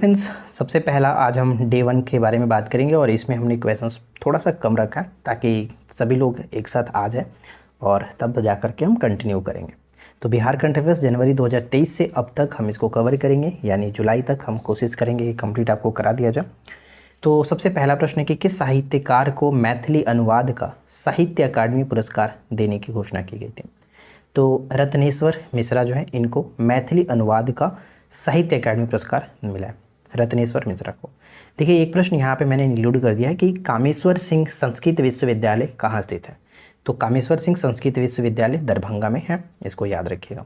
Friends, सबसे पहला आज हम डे 1 के बारे में बात करेंगे और इसमें हमने क्वेश्चंस थोड़ा सा कम रखा है ताकि सभी लोग एक साथ आ जाए और तब जा कर के हम कंटिन्यू करेंगे। तो बिहार करंट अफेयर्स जनवरी 2023 से अब तक हम इसको कवर करेंगे, यानी जुलाई तक हम कोशिश करेंगे कि कंप्लीट आपको करा दिया जाए। तो सबसे पहला प्रश्न है कि किस साहित्यकार को मैथिली अनुवाद का साहित्य अकादमी पुरस्कार देने की घोषणा की गई थी। तो रत्नेश्वर मिश्रा जो है, इनको मैथिली अनुवाद का साहित्य अकादमी पुरस्कार मिला है, रत्नेश्वर मिश्रा को। देखिए, एक प्रश्न यहाँ पे मैंने इंक्लूड कर दिया है कि कामेश्वर सिंह संस्कृत विश्वविद्यालय कहाँ स्थित है। तो कामेश्वर सिंह संस्कृत विश्वविद्यालय दरभंगा में है, इसको याद रखिएगा।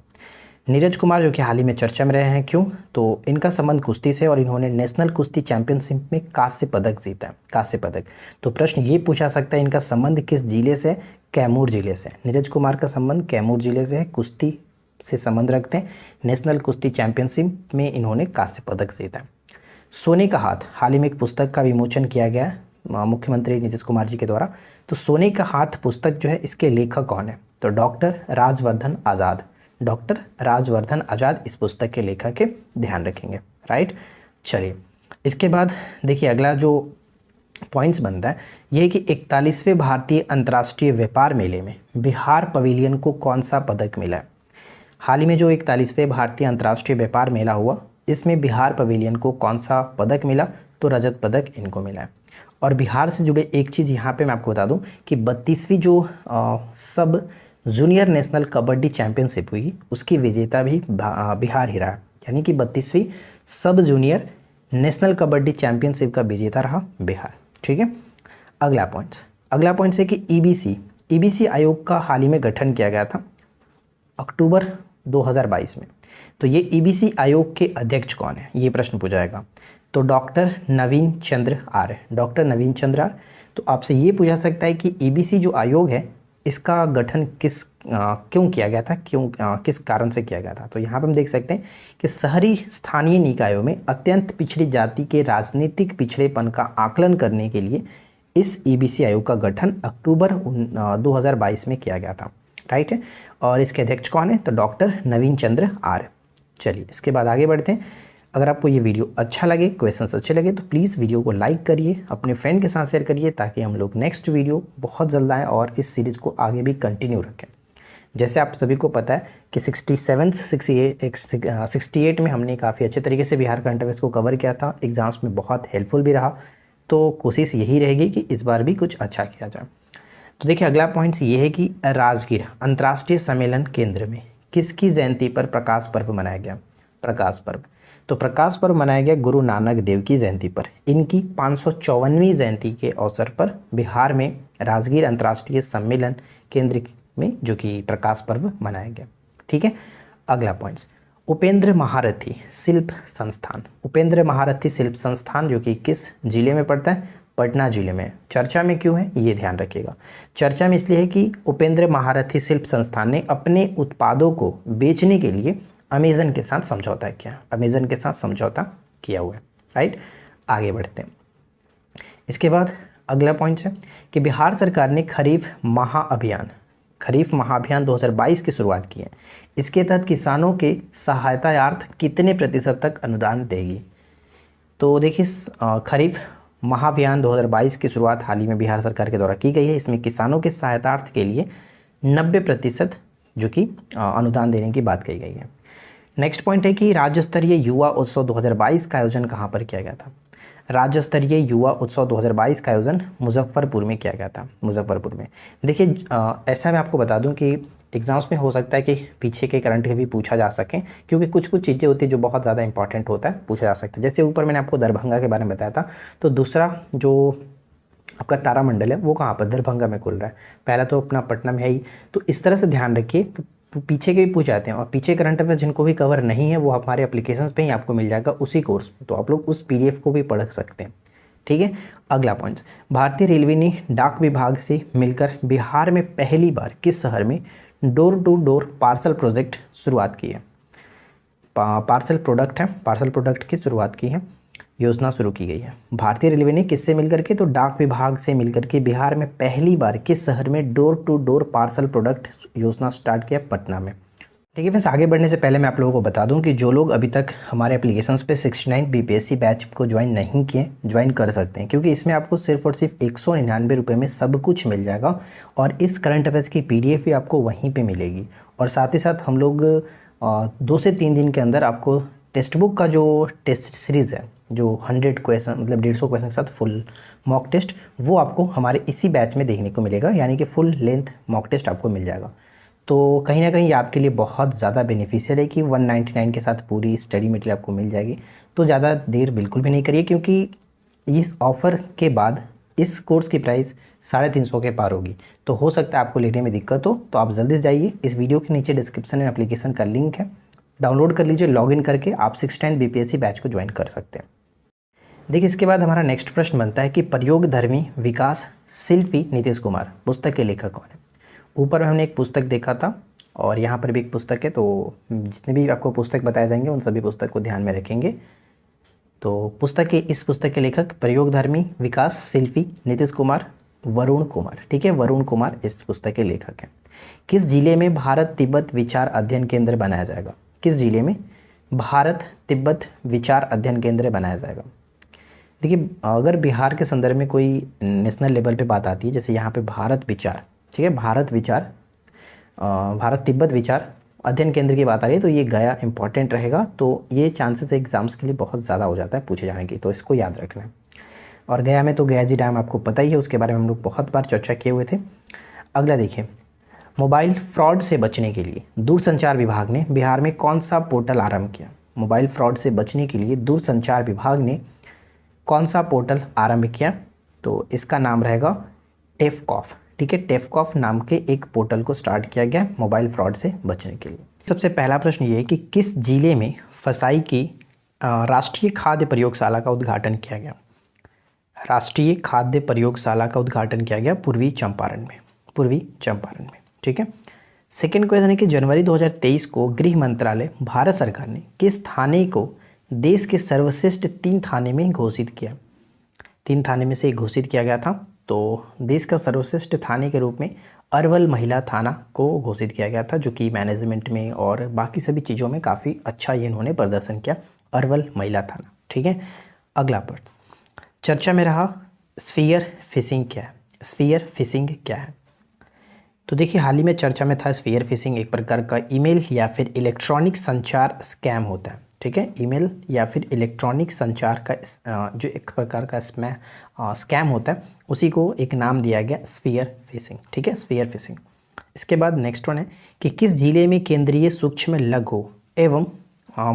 नीरज कुमार जो कि हाल ही में चर्चा में रहे हैं, क्यों? तो इनका संबंध कुश्ती से और इन्होंने नेशनल कुश्ती चैंपियनशिप में कांस्य पदक जीता है, कांस्य पदक। तो प्रश्न ये पूछा सकता है इनका संबंध किस जिले से? कैमूर जिले से। नीरज कुमार का संबंध कैमूर जिले से है, कुश्ती से संबंध रखते हैं। नेशनल कुश्ती चैंपियनशिप में इन्होंने कांस्य पदक जीता है। सोने का हाथ, हाल ही में एक पुस्तक का विमोचन किया गया है मुख्यमंत्री नीतीश कुमार जी के द्वारा। तो सोने का हाथ पुस्तक जो है, इसके लेखक कौन है? तो डॉक्टर राजवर्धन आज़ाद। डॉक्टर राजवर्धन आज़ाद इस पुस्तक के लेखक के, ध्यान रखेंगे, राइट। चलिए, इसके बाद देखिए अगला जो पॉइंट्स बनता है यह है कि 41वें भारतीय अंतर्राष्ट्रीय व्यापार मेले में बिहार पवेलियन को कौन सा पदक मिला है। हाल ही में जो 41वें भारतीय अंतर्राष्ट्रीय व्यापार मेला हुआ, इसमें बिहार पवेलियन को कौन सा पदक मिला? तो रजत पदक इनको मिला है। और बिहार से जुड़े एक चीज़ यहाँ पे मैं आपको बता दूँ कि 32वीं जो सब जूनियर नेशनल कबड्डी चैंपियनशिप हुई, उसकी विजेता भी बिहार ही रहा, यानी कि 32वीं सब जूनियर नेशनल कबड्डी चैंपियनशिप का विजेता रहा बिहार। ठीक है, अगला पॉइंट है कि ईबीसी आयोग का हाल ही में गठन किया गया था अक्टूबर 2022 में। तो ये ईबीसी आयोग के अध्यक्ष कौन है, ये प्रश्न पूछा जाएगा। तो डॉक्टर नवीन चंद्र आर्य, डॉक्टर नवीन चंद्र आर्य। तो आपसे ये पूछा सकता है कि ईबीसी जो आयोग है, इसका गठन क्यों किया गया था, किस कारण से किया गया था। तो यहाँ पर हम देख सकते हैं कि शहरी स्थानीय निकायों में अत्यंत पिछड़ी जाति के राजनीतिक पिछड़ेपन का आकलन करने के लिए इस ईबीसी आयोग का गठन अक्टूबर 2022 में किया गया था, राइट है। और इसके अध्यक्ष कौन है? तो डॉक्टर नवीन चंद्र आर्य। चलिए, इसके बाद आगे बढ़ते हैं। अगर आपको ये वीडियो अच्छा लगे, क्वेश्चंस अच्छे लगे, तो प्लीज़ वीडियो को लाइक करिए, अपने फ्रेंड के साथ शेयर करिए, ताकि हम लोग नेक्स्ट वीडियो बहुत जल्द आएँ और इस सीरीज़ को आगे भी कंटिन्यू रखें। जैसे आप सभी को पता है कि 68 में हमने काफ़ी अच्छे तरीके से बिहार करंट अफेयर्स को कवर किया था, एग्ज़ाम्स में बहुत हेल्पफुल भी रहा। तो कोशिश यही रहेगी कि इस बार भी कुछ अच्छा किया जाए। तो देखिए, अगला पॉइंट ये है कि राजगीर अंतर्राष्ट्रीय सम्मेलन केंद्र में किसकी जयंती पर प्रकाश पर्व मनाया गया? प्रकाश पर्व। तो प्रकाश पर्व मनाया गया गुरु नानक देव की जयंती पर। इनकी 554वीं जयंती के अवसर पर बिहार में राजगीर अंतर्राष्ट्रीय सम्मेलन केंद्र में जो कि प्रकाश पर्व मनाया गया। ठीक है, अगला पॉइंट, उपेंद्र महारथी शिल्प संस्थान। उपेंद्र महारथी शिल्प संस्थान जो कि किस जिले में पड़ता है? पटना जिले में। चर्चा में क्यों है, ये ध्यान रखिएगा। चर्चा में इसलिए है कि उपेंद्र महारथी शिल्प संस्थान ने अपने उत्पादों को बेचने के लिए अमेजन के साथ समझौता किया, अमेजन के साथ समझौता किया हुआ है, राइट। आगे बढ़ते हैं। इसके बाद अगला पॉइंट है कि बिहार सरकार ने खरीफ महाअभियान 2022 की शुरुआत की है। इसके तहत किसानों के सहायतार्थ कितने प्रतिशत तक अनुदान देगी? तो देखिए, खरीफ महाअभियान 2022 की शुरुआत हाल ही में बिहार सरकार के द्वारा की गई है। इसमें किसानों के सहायतार्थ के लिए 90% जो कि अनुदान देने की बात कही गई है। नेक्स्ट पॉइंट है कि राज्य स्तरीय युवा उत्सव 2022 का आयोजन कहाँ पर किया गया था? राज्य स्तरीय युवा उत्सव 2022 का आयोजन मुजफ्फरपुर में किया गया था, मुजफ्फरपुर में। देखिए, ऐसा मैं आपको बता दूं कि एग्ज़ाम्स में हो सकता है कि पीछे के करंट के भी पूछा जा सके, क्योंकि कुछ चीज़ें होती हैं जो बहुत ज़्यादा इंपॉर्टेंट होता है, पूछा जा सकता है। जैसे ऊपर मैंने आपको दरभंगा के बारे में बताया था, तो दूसरा जो आपका तारामंडल है वो कहाँ पर? दरभंगा में खुल रहा है। पहला तो अपना पटना में है ही। तो इस तरह से ध्यान रखिए, पीछे के भी पूछ जाते हैं, और पीछे करंट अफेयर जिनको भी कवर नहीं है वो हमारे एप्लीकेशंस पे ही आपको मिल जाएगा उसी कोर्स में, तो आप लोग उस PDF को भी पढ़ सकते हैं। ठीक है, अगला पॉइंट, भारतीय रेलवे ने डाक विभाग से मिलकर बिहार में पहली बार किस शहर में door to door parcel project शुरुआत की है? पार्सल प्रोडक्ट की शुरुआत की है, योजना शुरू की गई है। भारतीय रेलवे ने किससे मिलकर के? तो डाक विभाग से मिलकर के बिहार में पहली बार किस शहर में door to door parcel product योजना स्टार्ट किया? पटना में। देखिए फ्रेंड्स, आगे बढ़ने से पहले मैं आप लोगों को बता दूं कि जो लोग अभी तक हमारे एप्लीकेशंस पे 69 बीपीएससी बैच को ज्वाइन नहीं किए, ज्वाइन कर सकते हैं, क्योंकि इसमें आपको सिर्फ और सिर्फ 199 रुपये में सब कुछ मिल जाएगा। और इस करंट अफेयर्स की पीडीएफ भी आपको वहीं पे मिलेगी। और साथ ही साथ हम लोग 2 से 3 दिन के अंदर आपको टेक्स्ट बुक का जो टेस्ट सीरीज़ है, जो 100 क्वेश्चन मतलब 150 क्वेश्चन के साथ फुल मॉक टेस्ट, वो आपको हमारे इसी बैच में देखने को मिलेगा, यानी कि फुल लेंथ मॉक टेस्ट आपको मिल जाएगा। तो कहीं ना कहीं ये आपके लिए बहुत ज़्यादा बेनिफिशियल है कि 199 के साथ पूरी स्टडी मटेरियल आपको मिल जाएगी। तो ज़्यादा देर बिल्कुल भी नहीं करिए, क्योंकि इस ऑफ़र के बाद इस कोर्स की प्राइस 350 के पार होगी। तो हो सकता है आपको लेने में दिक्कत हो, तो आप जल्दी से जाइए, इस वीडियो के नीचे डिस्क्रिप्शन में एप्लीकेशन का लिंक है, डाउनलोड कर लीजिए, लॉगिन करके आप 69 बीपीएससी बैच को ज्वाइन कर सकते हैं। देखिए इसके बाद हमारा नेक्स्ट प्रश्न बनता है कि प्रयोगधर्मी विकास शिल्पी नीतीश कुमार पुस्तक के लेखक कौन है। ऊपर हमने एक पुस्तक देखा था और यहाँ पर भी एक पुस्तक है, तो जितने भी आपको पुस्तक बताए जाएंगे उन सभी पुस्तक को ध्यान में रखेंगे। तो इस पुस्तक के लेखक प्रयोगधर्मी विकास शिल्पी नीतीश कुमार वरुण कुमार, ठीक है, वरुण कुमार इस पुस्तक के लेखक हैं। किस जिले में भारत तिब्बत विचार अध्ययन केंद्र बनाया जाएगा? किस जिले में भारत तिब्बत विचार अध्ययन केंद्र बनाया जाएगा? देखिए अगर बिहार के संदर्भ में कोई नेशनल लेवल पे बात आती है, जैसे यहाँ पे भारत विचार, ठीक है, भारत तिब्बत विचार अध्ययन केंद्र की बात आ रही है, तो ये गया इंपॉर्टेंट रहेगा। तो ये चांसेस एग्जाम्स के लिए बहुत ज़्यादा हो जाता है पूछे जाने की, तो इसको याद रखना है। और गया में तो गयाजी डैम आपको पता ही है, उसके बारे में हम लोग बहुत बार चर्चा किए हुए थे। अगला देखिए, मोबाइल फ्रॉड से बचने के लिए दूरसंचार विभाग ने बिहार में कौन सा पोर्टल आरंभ किया? मोबाइल फ्रॉड से बचने के लिए दूरसंचार विभाग ने कौन सा पोर्टल आरंभ किया? तो इसका नाम रहेगा टेफकॉफ, ठीक है, टेफकॉफ नाम के एक पोर्टल को स्टार्ट किया गया मोबाइल फ्रॉड से बचने के लिए। सबसे पहला प्रश्न ये है कि किस जिले में फसाई की राष्ट्रीय खाद्य प्रयोगशाला का उद्घाटन किया गया? राष्ट्रीय खाद्य प्रयोगशाला का उद्घाटन किया गया पूर्वी चंपारण में, ठीक है। सेकेंड क्वेश्चन है कि जनवरी 2023 को गृह मंत्रालय भारत सरकार ने किस थाने को देश के सर्वश्रेष्ठ 3 थाने में घोषित किया? 3 थाने में से घोषित किया गया था, तो देश का सर्वश्रेष्ठ थाने के रूप में अरवल महिला थाना को घोषित किया गया था, जो कि मैनेजमेंट में और बाकी सभी चीज़ों में काफ़ी अच्छा ये इन्होंने प्रदर्शन किया, अरवल महिला थाना, ठीक है। अगला प्रश्न चर्चा में रहा, स्फीयर फिशिंग क्या है? स्फीयर फिशिंग क्या है? तो देखिए हाल ही में चर्चा में था, स्फीयर फिशिंग एक प्रकार का ईमेल या फिर इलेक्ट्रॉनिक संचार स्कैम होता है, ठीक है, ईमेल या फिर इलेक्ट्रॉनिक संचार का जो एक प्रकार का स्कैम होता है, उसी को एक नाम दिया गया स्फीयर फिशिंग, ठीक है, स्फीयर फिशिंग। इसके बाद नेक्स्ट वन है कि किस जिले में केंद्रीय सूक्ष्म लघु एवं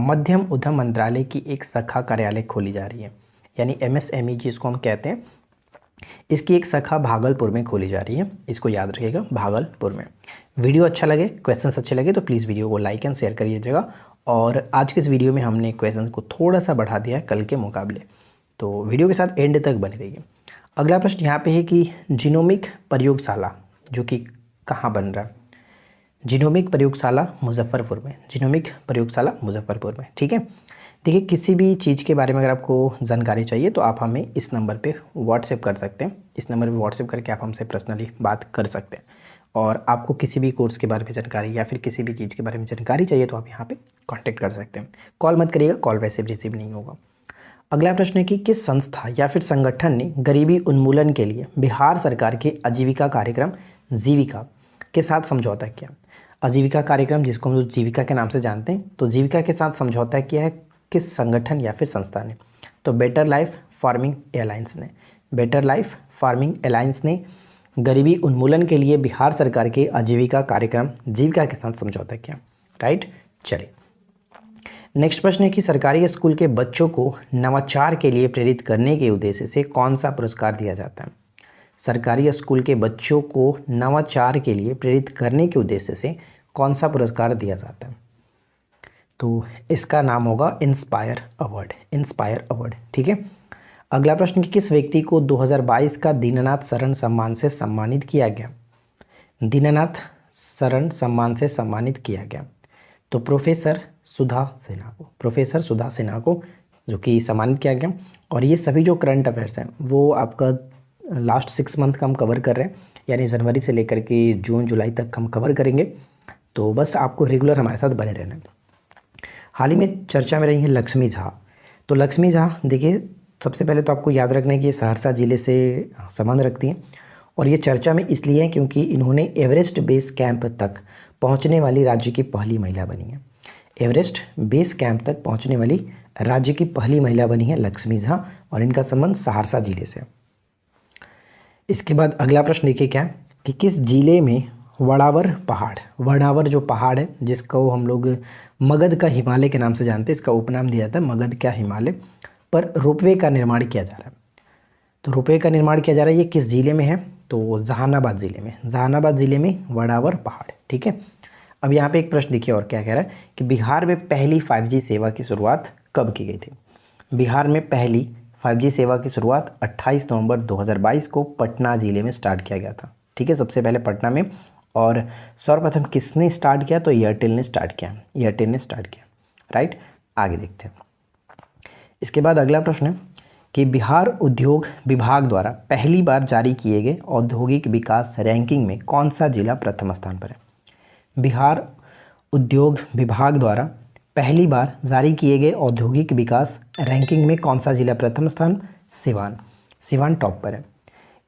मध्यम उद्यम मंत्रालय की एक शाखा कार्यालय खोली जा रही है, यानी MSME जिसको हम कहते हैं, इसकी एक शाखा भागलपुर में खोली जा रही है, इसको याद रखिएगा, भागलपुर में। वीडियो अच्छा लगे, क्वेश्चंस अच्छे लगे तो प्लीज़ वीडियो को लाइक एंड शेयर करिएगा। और आज के इस वीडियो में हमने क्वेश्चंस को थोड़ा सा बढ़ा दिया है कल के मुकाबले, तो वीडियो के साथ एंड तक बने रहिए। अगला प्रश्न यहाँ पे है कि जीनोमिक प्रयोगशाला जो कि कहाँ बन रहा है? जीनोमिक प्रयोगशाला मुजफ्फरपुर में, जीनोमिक प्रयोगशाला मुजफ्फरपुर में, ठीक है। देखिए किसी भी चीज़ के बारे में अगर आपको जानकारी चाहिए तो आप हमें इस नंबर पे व्हाट्सएप कर सकते हैं, इस नंबर पे व्हाट्सएप करके आप हमसे पर्सनली बात कर सकते हैं। और आपको किसी भी कोर्स के बारे में जानकारी या फिर किसी भी चीज़ के बारे में जानकारी चाहिए तो आप यहाँ पे कांटेक्ट कर सकते हैं। कॉल मत करिएगा, कॉल वैसे भी रिसीव नहीं होगा। अगला प्रश्न है कि किस संस्था या फिर संगठन ने गरीबी उन्मूलन के लिए बिहार सरकार के आजीविका कार्यक्रम जीविका के साथ समझौता किया? आजीविका कार्यक्रम जिसको हम लोग जीविका के नाम से जानते हैं, तो जीविका के साथ समझौता किया है किस संगठन या फिर संस्था ने? तो बेटर लाइफ फार्मिंग अलायंस ने, बेटर लाइफ फार्मिंग अलायंस ने गरीबी उन्मूलन के लिए बिहार सरकार के आजीविका कार्यक्रम जीविका के साथ समझौता किया, राइट। चलिए नेक्स्ट प्रश्न है कि सरकारी स्कूल के बच्चों को नवाचार के लिए प्रेरित करने के उद्देश्य से कौन सा पुरस्कार दिया जाता है? सरकारी स्कूल के बच्चों को नवाचार के लिए प्रेरित करने के उद्देश्य से कौन सा पुरस्कार दिया जाता है? तो इसका नाम होगा इंस्पायर अवार्ड, इंस्पायर अवार्ड, ठीक है। अगला प्रश्न कि किस व्यक्ति को 2022 का दीननाथ शरण सम्मान से सम्मानित किया गया? दीननाथ शरण सम्मान से सम्मानित किया गया, तो प्रोफेसर सुधा सिन्हा को जो कि सम्मानित किया गया। और ये सभी जो करंट अफेयर्स हैं वो आपका लास्ट 6 मंथ का हम कवर कर रहे हैं, यानी जनवरी से लेकर के जून जुलाई तक हम कवर करेंगे। तो बस आपको रेगुलर हमारे साथ बने रहना है। हाल ही में चर्चा में रही है लक्ष्मी झा। तो लक्ष्मी झा देखिए, सबसे पहले तो आपको याद रखना है कि ये सहरसा ज़िले से संबंध रखती हैं और ये चर्चा में इसलिए है क्योंकि इन्होंने एवरेस्ट बेस कैंप तक पहुंचने वाली राज्य की पहली महिला बनी है। एवरेस्ट बेस कैंप तक पहुंचने वाली राज्य की पहली महिला बनी है लक्ष्मी झा और इनका संबंध सहरसा ज़िले से। इसके बाद अगला प्रश्न देखिए क्या है कि किस ज़िले में वड़ावर पहाड़, वड़ावर जो पहाड़ है जिसको हम लोग मगध का हिमालय के नाम से जानते हैं, इसका उपनाम दिया जाता है मगध का हिमालय, पर रोपवे का निर्माण किया जा रहा है। तो रोपवे का निर्माण किया जा रहा है, ये किस ज़िले में है? तो जहानाबाद ज़िले में, जहानाबाद ज़िले में वड़ावर पहाड़। ठीक है, अब यहाँ पे एक प्रश्न देखिए और क्या कह रहा है कि बिहार में पहली 5G सेवा की शुरुआत कब की गई थी? बिहार में पहली 5G सेवा की शुरुआत 28 नवंबर 2022 को पटना ज़िले में स्टार्ट किया गया था। ठीक है, सबसे पहले पटना में। और सर्वप्रथम किसने स्टार्ट किया? तो एयरटेल ने स्टार्ट किया, एयरटेल ने स्टार्ट किया। राइट, आगे देखते हैं। इसके बाद अगला प्रश्न है कि बिहार उद्योग विभाग द्वारा पहली बार जारी किए गए औद्योगिक विकास रैंकिंग में कौन सा जिला प्रथम स्थान पर है? बिहार उद्योग विभाग द्वारा पहली बार जारी किए गए औद्योगिक विकास रैंकिंग में कौन सा जिला प्रथम स्थान? सिवान, सिवान टॉप पर है।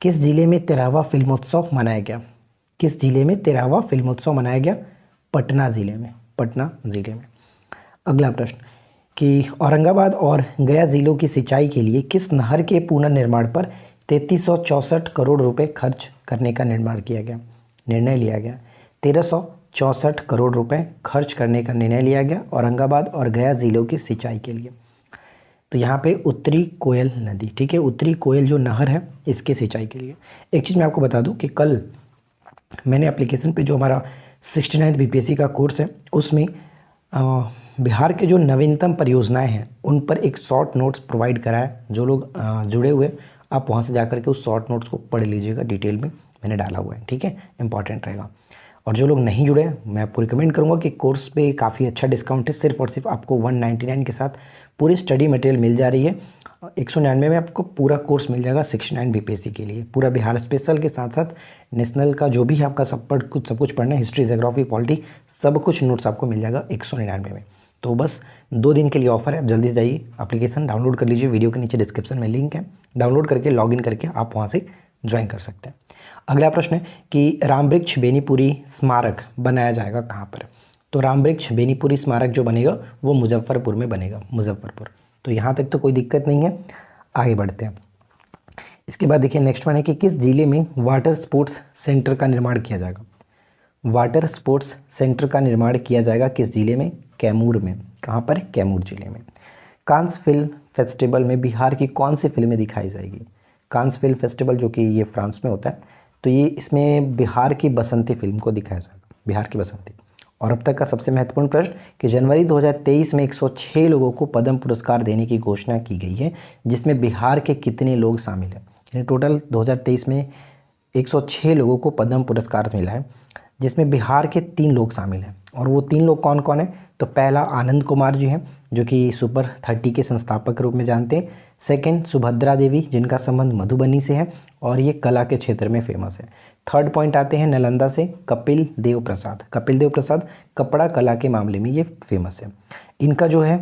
किस जिले में 13वां फिल्मोत्सव मनाया गया? किस जिले में 13वां फिल्मोत्सव मनाया गया? पटना ज़िले में, पटना ज़िले में। अगला प्रश्न कि औरंगाबाद और गया ज़िलों की सिंचाई के लिए किस नहर के पुनर्निर्माण पर 3364 करोड़ रुपए खर्च करने का निर्णय लिया गया? 1364 करोड़ रुपए खर्च करने का निर्णय लिया गया औरंगाबाद और गया ज़िलों की सिंचाई के लिए। तो यहाँ पे उत्तरी कोयल नदी, ठीक है, उत्तरी कोयल जो नहर है इसके सिंचाई के लिए। एक चीज़ मैं आपको बता दूँ कि कल मैंने एप्लीकेशन पे जो हमारा 69th BPSC का कोर्स है उसमें बिहार के जो नवीनतम परियोजनाएं हैं उन पर एक शॉर्ट नोट्स प्रोवाइड करा है। जो लोग जुड़े हुए आप वहां से जाकर के उस शॉर्ट नोट्स को पढ़ लीजिएगा, डिटेल में मैंने डाला हुआ है। ठीक है, इंपॉर्टेंट रहेगा। और जो लोग नहीं जुड़े मैं आपको रिकमेंड करूँगा कि कोर्स पे काफ़ी अच्छा डिस्काउंट है, सिर्फ और सिर्फ आपको 199 के साथ पूरी स्टडी मटेरियल मिल जा रही है। 199 में आपको पूरा कोर्स मिल जाएगा 69 BPSC के लिए, पूरा बिहार स्पेशल के साथ साथ नेशनल का जो भी आपका सब कुछ पढ़ना है, हिस्ट्री, ज्योग्राफी, पॉलिटी, सब कुछ नोट्स आपको मिल जाएगा 199 में। तो बस 2 दिन के लिए ऑफर है, आप जल्दी से जाइए, एप्लीकेशन डाउनलोड कर लीजिए, वीडियो के नीचे डिस्क्रिप्शन में लिंक है, डाउनलोड करके लॉगिन करके आप वहाँ से ज्वाइन कर सकते हैं। अगला प्रश्न है कि रामवृक्ष बेनीपुरी स्मारक बनाया जाएगा कहाँ पर? तो रामवृक्ष बेनीपुरी स्मारक जो बनेगा वो मुजफ्फरपुर में बनेगा, मुजफ्फरपुर। तो यहाँ तक तो कोई दिक्कत नहीं है, आगे बढ़ते हैं। इसके बाद देखिए नेक्स्ट वन है कि किस जिले में वाटर स्पोर्ट्स सेंटर का निर्माण किया जाएगा? वाटर स्पोर्ट्स सेंटर का निर्माण किया जाएगा किस जिले में? कैमूर में। कहाँ पर? कैमूर जिले में। कांस फिल्म फेस्टिवल में बिहार की कौन सी फिल्में दिखाई जाएगी? कांस फिल्म फेस्टिवल जो कि ये फ्रांस में होता है, तो ये इसमें बिहार की बसंती फिल्म को दिखाया जाएगा, बिहार की बसंती। और अब तक का सबसे महत्वपूर्ण प्रश्न कि जनवरी 2023 में 106 लोगों को पद्म पुरस्कार देने की घोषणा की गई है, जिसमें बिहार के कितने लोग शामिल हैं? यानी टोटल 2023 में 106 लोगों को पद्म पुरस्कार मिला है, जिसमें बिहार के 3 लोग शामिल हैं। और वो 3 लोग कौन कौन है? तो पहला आनंद कुमार जी हैं, जो कि सुपर 30 के संस्थापक के रूप में जानते हैं। सेकंड सुभद्रा देवी, जिनका संबंध मधुबनी से है और ये कला के क्षेत्र में फेमस है। थर्ड पॉइंट आते हैं नालंदा से कपिल देव प्रसाद। कपिल देव प्रसाद कपड़ा कला के मामले में ये फेमस है। इनका जो है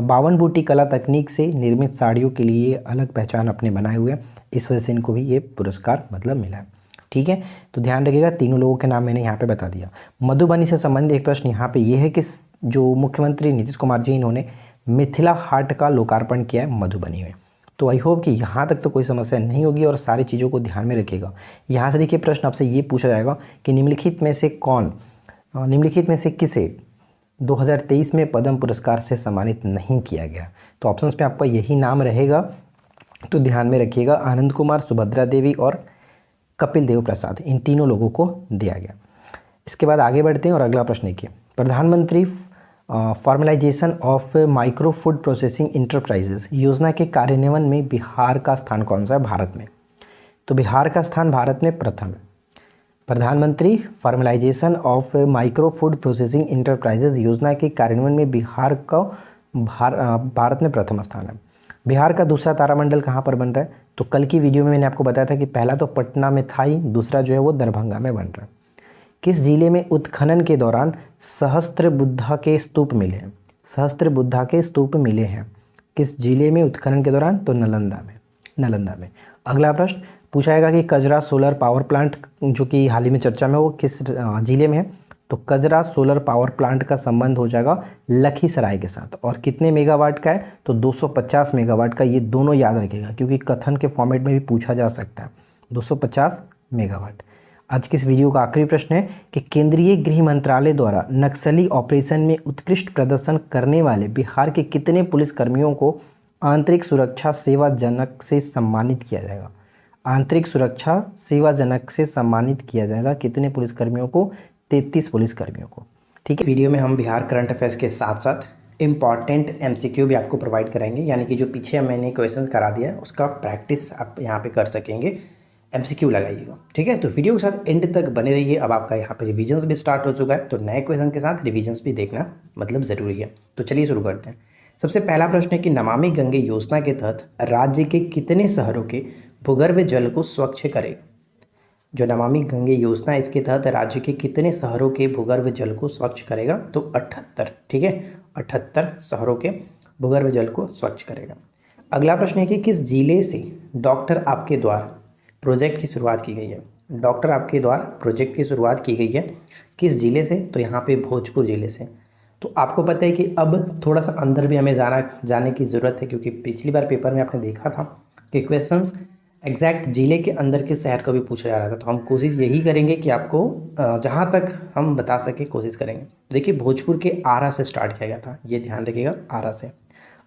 52 बूटी कला तकनीक से निर्मित साड़ियों के लिए अलग पहचान अपने बनाए हुए हैं, इस वजह से इनको भी ये पुरस्कार मतलब मिला है। ठीक है, तो ध्यान रखिएगा, तीनों लोगों के नाम मैंने यहाँ पे बता दिया। मधुबनी से संबंधित एक प्रश्न यहाँ पे ये है कि जो मुख्यमंत्री नीतीश कुमार जी इन्होंने मिथिला हाट का लोकार्पण किया है मधुबनी में। तो आई होप कि यहाँ तक तो कोई समस्या नहीं होगी और सारी चीज़ों को ध्यान में रखिएगा। यहाँ से देखिए प्रश्न आपसे ये पूछा जाएगा कि निम्नलिखित में से किसे 2023 में पद्म पुरस्कार से सम्मानित नहीं किया गया? तो ऑप्शंस पे आपका यही नाम रहेगा, तो ध्यान में रखिएगा। आनंद कुमार, सुभद्रा देवी और कपिल देव प्रसाद, इन तीनों लोगों को दिया गया। इसके बाद आगे बढ़ते हैं और अगला प्रश्न देखिए, प्रधानमंत्री formalisation of micro food processing enterprises योजना के कार्यान्वयन में बिहार का स्थान कौन सा है भारत में? तो बिहार का स्थान भारत में प्रथम है। प्रधानमंत्री formalisation of micro food processing enterprises योजना के कार्यान्वयन में बिहार का भारत में प्रथम स्थान है। बिहार का दूसरा तारामंडल कहाँ पर बन रहा है? तो कल की वीडियो में मैंने आपको बताया था कि पहला तो पटना में था ही, दूसरा जो है वो दरभंगा में बन रहा है। किस जिले में उत्खनन के दौरान सहस्त्र बुद्धा के स्तूप मिले हैं? सहस्त्र बुद्धा के स्तूप मिले हैं किस जिले में उत्खनन के दौरान? तो नालंदा में। अगला प्रश्न पूछा जाएगा कि कजरा सोलर पावर प्लांट जो कि हाल ही में चर्चा में, वो किस जिले में है? तो कजरा सोलर पावर प्लांट का संबंध हो जाएगा लखीसराय के साथ। और कितने मेगावाट का है? तो 250 मेगावाट का। ये दोनों याद रखेगा क्योंकि कथन के फॉर्मेट में भी पूछा जा सकता है। 250 मेगावाट। आज के इस वीडियो का आखिरी प्रश्न है कि केंद्रीय गृह मंत्रालय द्वारा नक्सली ऑपरेशन में उत्कृष्ट प्रदर्शन करने वाले बिहार के कितने पुलिसकर्मियों को आंतरिक सुरक्षा सेवाजनक से सम्मानित किया जाएगा? आंतरिक सुरक्षा सेवाजनक से सम्मानित किया जाएगा कितने पुलिसकर्मियों को? 33 पुलिसकर्मियों को। ठीक है, वीडियो में हम बिहार करंट अफेयर्स के साथ साथ इम्पॉर्टेंट एमसीक्यू भी आपको प्रोवाइड कराएंगे, यानी कि जो पीछे मैंने क्वेश्चन करा दिया है उसका प्रैक्टिस आप यहाँ पे कर सकेंगे। एमसीक्यू लगाइएगा, ठीक है। तो वीडियो के साथ एंड तक बने रहिए। अब आपका यहाँ पे रिविजन्स भी स्टार्ट हो चुका है, तो नए क्वेश्चन के साथ रिविजन्स भी देखना मतलब ज़रूरी है। तो चलिए शुरू करते हैं। सबसे पहला प्रश्न है कि नमामि गंगे योजना के तहत राज्य के कितने शहरों के भूगर्भ जल को स्वच्छ करेगा? जो नमामि गंगे योजना है इसके तहत राज्य के कितने शहरों के भूगर्भ जल को स्वच्छ करेगा? तो 78, ठीक है, 78 शहरों के भूगर्भ जल को स्वच्छ करेगा। अगला प्रश्न है कि किस जिले से डॉक्टर आपके द्वार प्रोजेक्ट की शुरुआत की गई है? डॉक्टर आपके द्वार प्रोजेक्ट की शुरुआत की गई है किस जिले से? तो यहाँ पे भोजपुर जिले से। तो आपको पता है कि अब थोड़ा सा अंदर भी हमें जाने की ज़रूरत है, क्योंकि पिछली बार पेपर में आपने देखा था कि क्वेश्चंस एग्जैक्ट जिले के अंदर के शहर को भी पूछा जा रहा था। तो हम कोशिश यही करेंगे कि आपको जहाँ तक हम बता सके कोशिश करेंगे। तो देखिए, भोजपुर के आरा से स्टार्ट किया गया था, ये ध्यान रखिएगा, आरा से।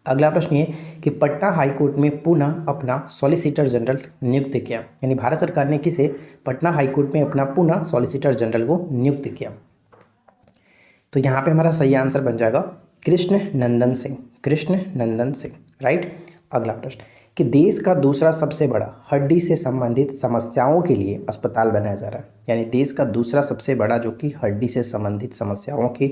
अगला प्रश्न ये कि पटना हाईकोर्ट में पुनः अपना सॉलिसिटर जनरल नियुक्त किया, यानी भारत सरकार ने किसे पटना हाईकोर्ट में अपना पुनः सॉलिसिटर जनरल को नियुक्त किया? तो यहाँ पे हमारा सही आंसर बन जाएगा कृष्ण नंदन सिंह, राइट। अगला प्रश्न कि देश का दूसरा सबसे बड़ा हड्डी से संबंधित समस्याओं के लिए अस्पताल बनाया जा रहा है, यानी देश का दूसरा सबसे बड़ा जो कि हड्डी से संबंधित समस्याओं के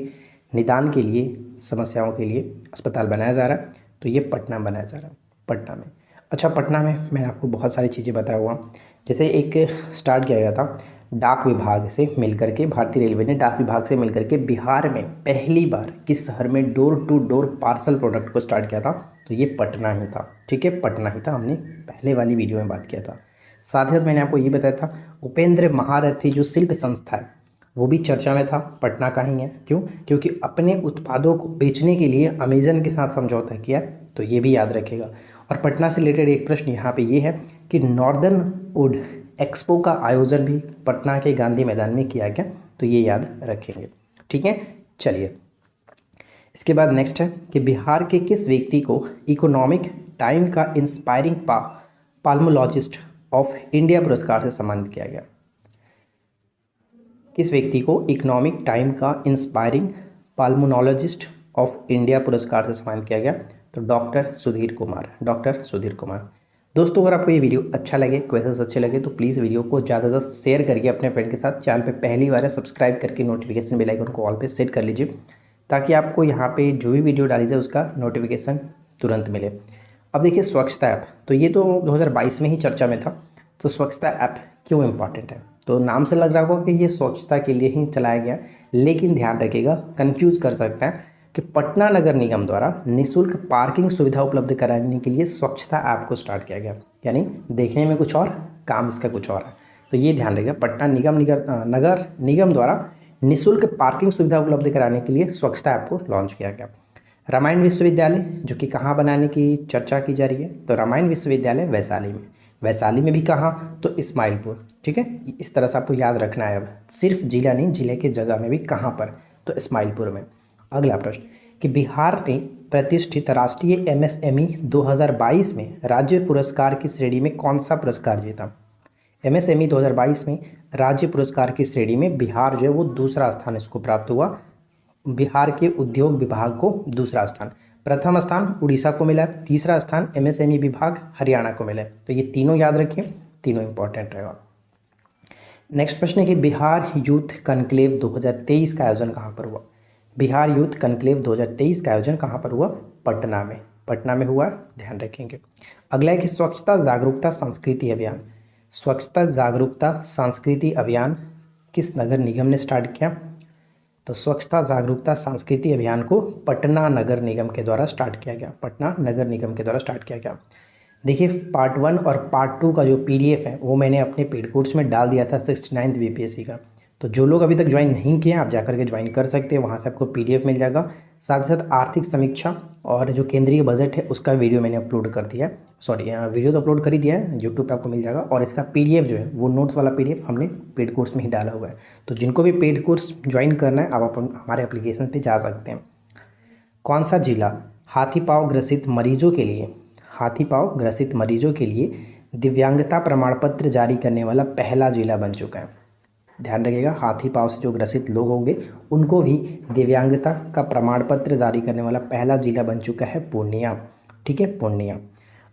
निदान के लिए समस्याओं के लिए अस्पताल बनाया जा रहा है, तो ये पटना बनाया जा रहा है, पटना में। अच्छा, पटना में मैंने आपको बहुत सारी चीज़ें बताया हुआ, जैसे एक स्टार्ट किया गया था डाक विभाग से मिलकर के, भारतीय रेलवे ने डाक विभाग से मिलकर के बिहार में पहली बार किस शहर में door to door parcel product को स्टार्ट किया था? तो ये पटना ही था, ठीक है, पटना ही था। हमने पहले वाली वीडियो में बात किया था। साथ ही साथ मैंने आपको ये बताया था उपेंद्र महारथी जो शिल्प संस्था है वो भी चर्चा में था, पटना का ही है। क्यों? क्योंकि अपने उत्पादों को बेचने के लिए अमेजन के साथ समझौता किया, तो ये भी याद रखेगा। और पटना से रिलेटेड एक प्रश्न यहाँ पे ये है कि नॉर्दर्न वुड एक्सपो का आयोजन भी पटना के गांधी मैदान में किया गया, तो ये याद रखेंगे, ठीक है। चलिए, इसके बाद नेक्स्ट है कि बिहार के किस व्यक्ति को इकोनॉमिक टाइम का इंस्पायरिंग पाल्मोलॉजिस्ट ऑफ इंडिया पुरस्कार से सम्मानित किया गया? किस व्यक्ति को इकोनॉमिक टाइम का इंस्पायरिंग पाल्मोनोलॉजिस्ट ऑफ इंडिया पुरस्कार से सम्मानित किया गया? तो डॉक्टर सुधीर कुमार। दोस्तों, अगर आपको ये वीडियो अच्छा लगे, क्वेश्चंस अच्छे लगे, तो प्लीज़ वीडियो को ज़्यादा से शेयर करके अपने फ्रेंड के साथ, चैनल पे पहली बार है सब्सक्राइब करके नोटिफिकेशन बेल आइकन को ऑल पे सेट कर लीजिए, ताकि आपको यहाँ पे जो भी वीडियो डाली जाए उसका नोटिफिकेशन तुरंत मिले। अब देखिए, स्वच्छता ऐप, तो ये तो 2022 में ही चर्चा में था। तो स्वच्छता ऐप क्यों इम्पॉर्टेंट है? तो नाम से लग रहा होगा कि ये स्वच्छता के लिए ही चलाया गया, लेकिन ध्यान रखिएगा, कंफ्यूज कर सकते हैं कि पटना नगर निगम द्वारा निःशुल्क पार्किंग सुविधा उपलब्ध कराने के लिए स्वच्छता ऐप को स्टार्ट किया गया, यानी देखने में कुछ और, काम इसका कुछ और है। तो ये ध्यान रखिएगा, पटना नगर निगम द्वारा निःशुल्क पार्किंग सुविधा उपलब्ध कराने के लिए स्वच्छता ऐप को लॉन्च किया गया। रामायण विश्वविद्यालय जो कि कहाँ बनाने की चर्चा की जा रही है? तो रामायण विश्वविद्यालय वैशाली में भी कहाँ? तो इस्माइलपुर, ठीक है। इस तरह से आपको याद रखना है, अब सिर्फ जिला नहीं, जिले के जगह में भी कहाँ पर? तो इस्माइलपुर में। अगला प्रश्न कि बिहार ने प्रतिष्ठित राष्ट्रीय एमएसएमई 2022 में राज्य पुरस्कार की श्रेणी में कौन सा पुरस्कार जीता? एमएसएमई 2022 में राज्य पुरस्कार की श्रेणी में बिहार जो है वो दूसरा स्थान इसको प्राप्त हुआ। बिहार के उद्योग विभाग को दूसरा स्थान, प्रथम स्थान उड़ीसा को मिला, तीसरा स्थान एमएसएमई विभाग हरियाणा को मिला। तो ये तीनों याद रखिए, तीनों इंपॉर्टेंट रहेगा। नेक्स्ट प्रश्न है कि बिहार यूथ कॉन्क्लेव 2023 का आयोजन कहाँ पर हुआ? बिहार यूथ कॉन्क्लेव 2023 का आयोजन कहाँ पर हुआ? पटना में हुआ, ध्यान रखेंगे। अगला है कि स्वच्छता जागरूकता सांस्कृतिक अभियान किस नगर निगम ने स्टार्ट किया? तो स्वच्छता जागरूकता सांस्कृतिक अभियान को पटना नगर निगम के द्वारा स्टार्ट किया गया। पटना नगर निगम के द्वारा स्टार्ट किया गया। देखिए पार्ट 1 और पार्ट 2 का जो पीडीएफ है वो मैंने अपने पेड कोर्स में डाल दिया था 69th बीपीएससी का। तो जो लोग अभी तक ज्वाइन नहीं किए हैं आप जाकर के ज्वाइन कर सकते हैं, वहाँ से आपको पीडीएफ मिल जाएगा। साथ ही साथ आर्थिक समीक्षा और जो केंद्रीय बजट है उसका वीडियो मैंने अपलोड कर दिया है। सॉरी वीडियो तो अपलोड कर ही दिया है, यूट्यूब पे आपको मिल जाएगा। और इसका पीडीएफ जो है वो नोट्स वाला पीडीएफ हमने पेड कोर्स में ही डाला हुआ है। तो जिनको भी पेड कोर्स ज्वाइन करना है आप हमारे एप्लीकेशन पर जा सकते हैं। कौन सा जिला हाथीपाँव ग्रसित मरीजों के लिए दिव्यांगता प्रमाण पत्र जारी करने वाला पहला जिला बन चुका है? ध्यान रखिएगा, हाथीपाँव से जो ग्रसित लोग होंगे उनको भी दिव्यांगता का प्रमाण पत्र जारी करने वाला पहला जिला बन चुका है पूर्णिया। ठीक है, पूर्णिया।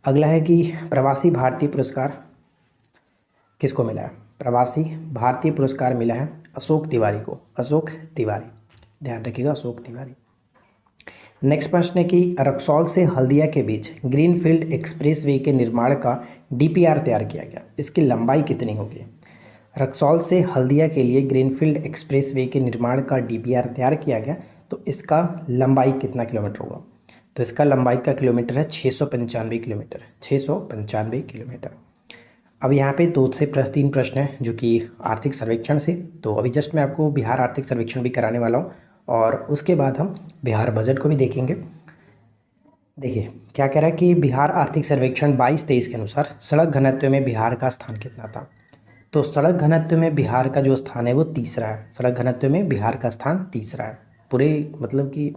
अगला है कि प्रवासी भारतीय पुरस्कार किसको मिला है? प्रवासी भारतीय पुरस्कार मिला है अशोक तिवारी को। अशोक तिवारी, ध्यान रखिएगा, अशोक तिवारी। नेक्स्ट प्रश्न है कि रक्सौल से हल्दिया के बीच ग्रीनफील्ड एक्सप्रेसवे के निर्माण का डीपीआर तैयार किया गया। इसकी लंबाई कितनी होगी? रक्सौल से हल्दिया के लिए ग्रीनफील्ड एक्सप्रेसवे के निर्माण का डीपीआर तैयार किया गया, तो इसका लंबाई कितना किलोमीटर होगा? तो इसका लंबाई का किलोमीटर है 695 किलोमीटर। 695 किलोमीटर। अब यहाँ पे 2 से 3 प्रश्न हैं जो कि आर्थिक सर्वेक्षण से। तो अभी जस्ट मैं आपको बिहार आर्थिक सर्वेक्षण भी कराने वाला हूँ और उसके बाद हम बिहार बजट को भी देखेंगे। देखिए क्या कह रहा है कि बिहार आर्थिक सर्वेक्षण 22-23 के अनुसार सड़क घनत्व में बिहार का स्थान कितना था? तो सड़क घनत्व में बिहार का जो स्थान है वो तीसरा है। सड़क घनत्व में बिहार का स्थान तीसरा है। पूरे मतलब कि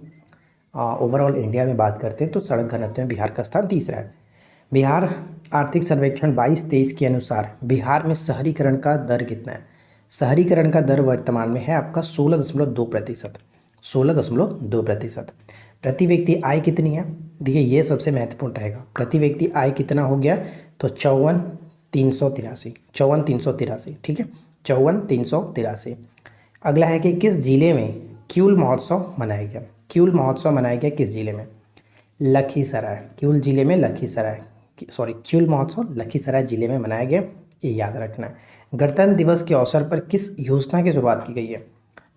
ओवरऑल इंडिया में बात करते हैं तो सड़क घनत्व में बिहार का स्थान तीसरा है। बिहार आर्थिक सर्वेक्षण 22-23 के अनुसार बिहार में शहरीकरण का दर कितना है? शहरीकरण का दर वर्तमान में है आपका 16.2%। 16.2%। प्रति व्यक्ति आय कितनी है? देखिए ये सबसे महत्वपूर्ण रहेगा। प्रति व्यक्ति आय कितना हो गया? तो 54,383। ठीक है, 54,383। अगला है कि किस जिले में क्यूल महोत्सव मनाया गया? क्यूल महोत्सव मनाया गया किस जिले में? लखीसराय। क्यूल महोत्सव लखीसराय जिले में मनाया गया, ये याद रखना है। गणतंत्र दिवस के अवसर पर किस योजना की शुरुआत की गई है?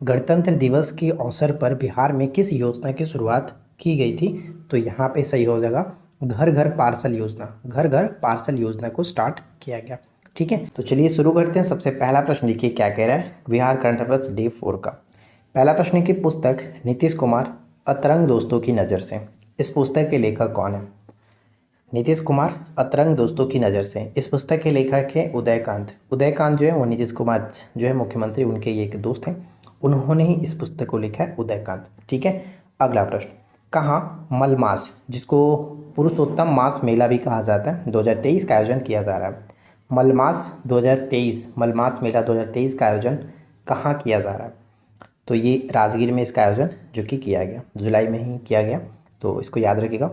गणतंत्र दिवस के अवसर पर बिहार में किस योजना की शुरुआत की गई थी? तो यहाँ पे सही हो जाएगा घर घर पार्सल योजना। घर घर पार्सल योजना को स्टार्ट किया गया। ठीक है, तो चलिए शुरू करते हैं। सबसे पहला प्रश्न देखिए क्या कह रहा है बिहार करंट अफेयर्स डे 4 का। पहला प्रश्न है कि पुस्तक नीतीश कुमार अतरंग दोस्तों की नज़र से, इस पुस्तक के लेखक कौन है? नीतीश कुमार अतरंग दोस्तों की नज़र से, इस पुस्तक के लेखक है उदयकांत। उदयकांत जो है वो नीतीश कुमार जो है मुख्यमंत्री उनके ये एक दोस्त हैं, उन्होंने ही इस पुस्तक को लिखा है, उदयकांत। ठीक है, अगला प्रश्न, कहाँ मलमास जिसको पुरुषोत्तम मास मेला भी कहा जाता है 2023 का आयोजन किया जा रहा है? मलमास मेला 2023 का आयोजन कहाँ किया जा रहा है? तो ये राजगीर में इसका आयोजन जो कि किया गया, जुलाई में ही किया गया, तो इसको याद रखिएगा।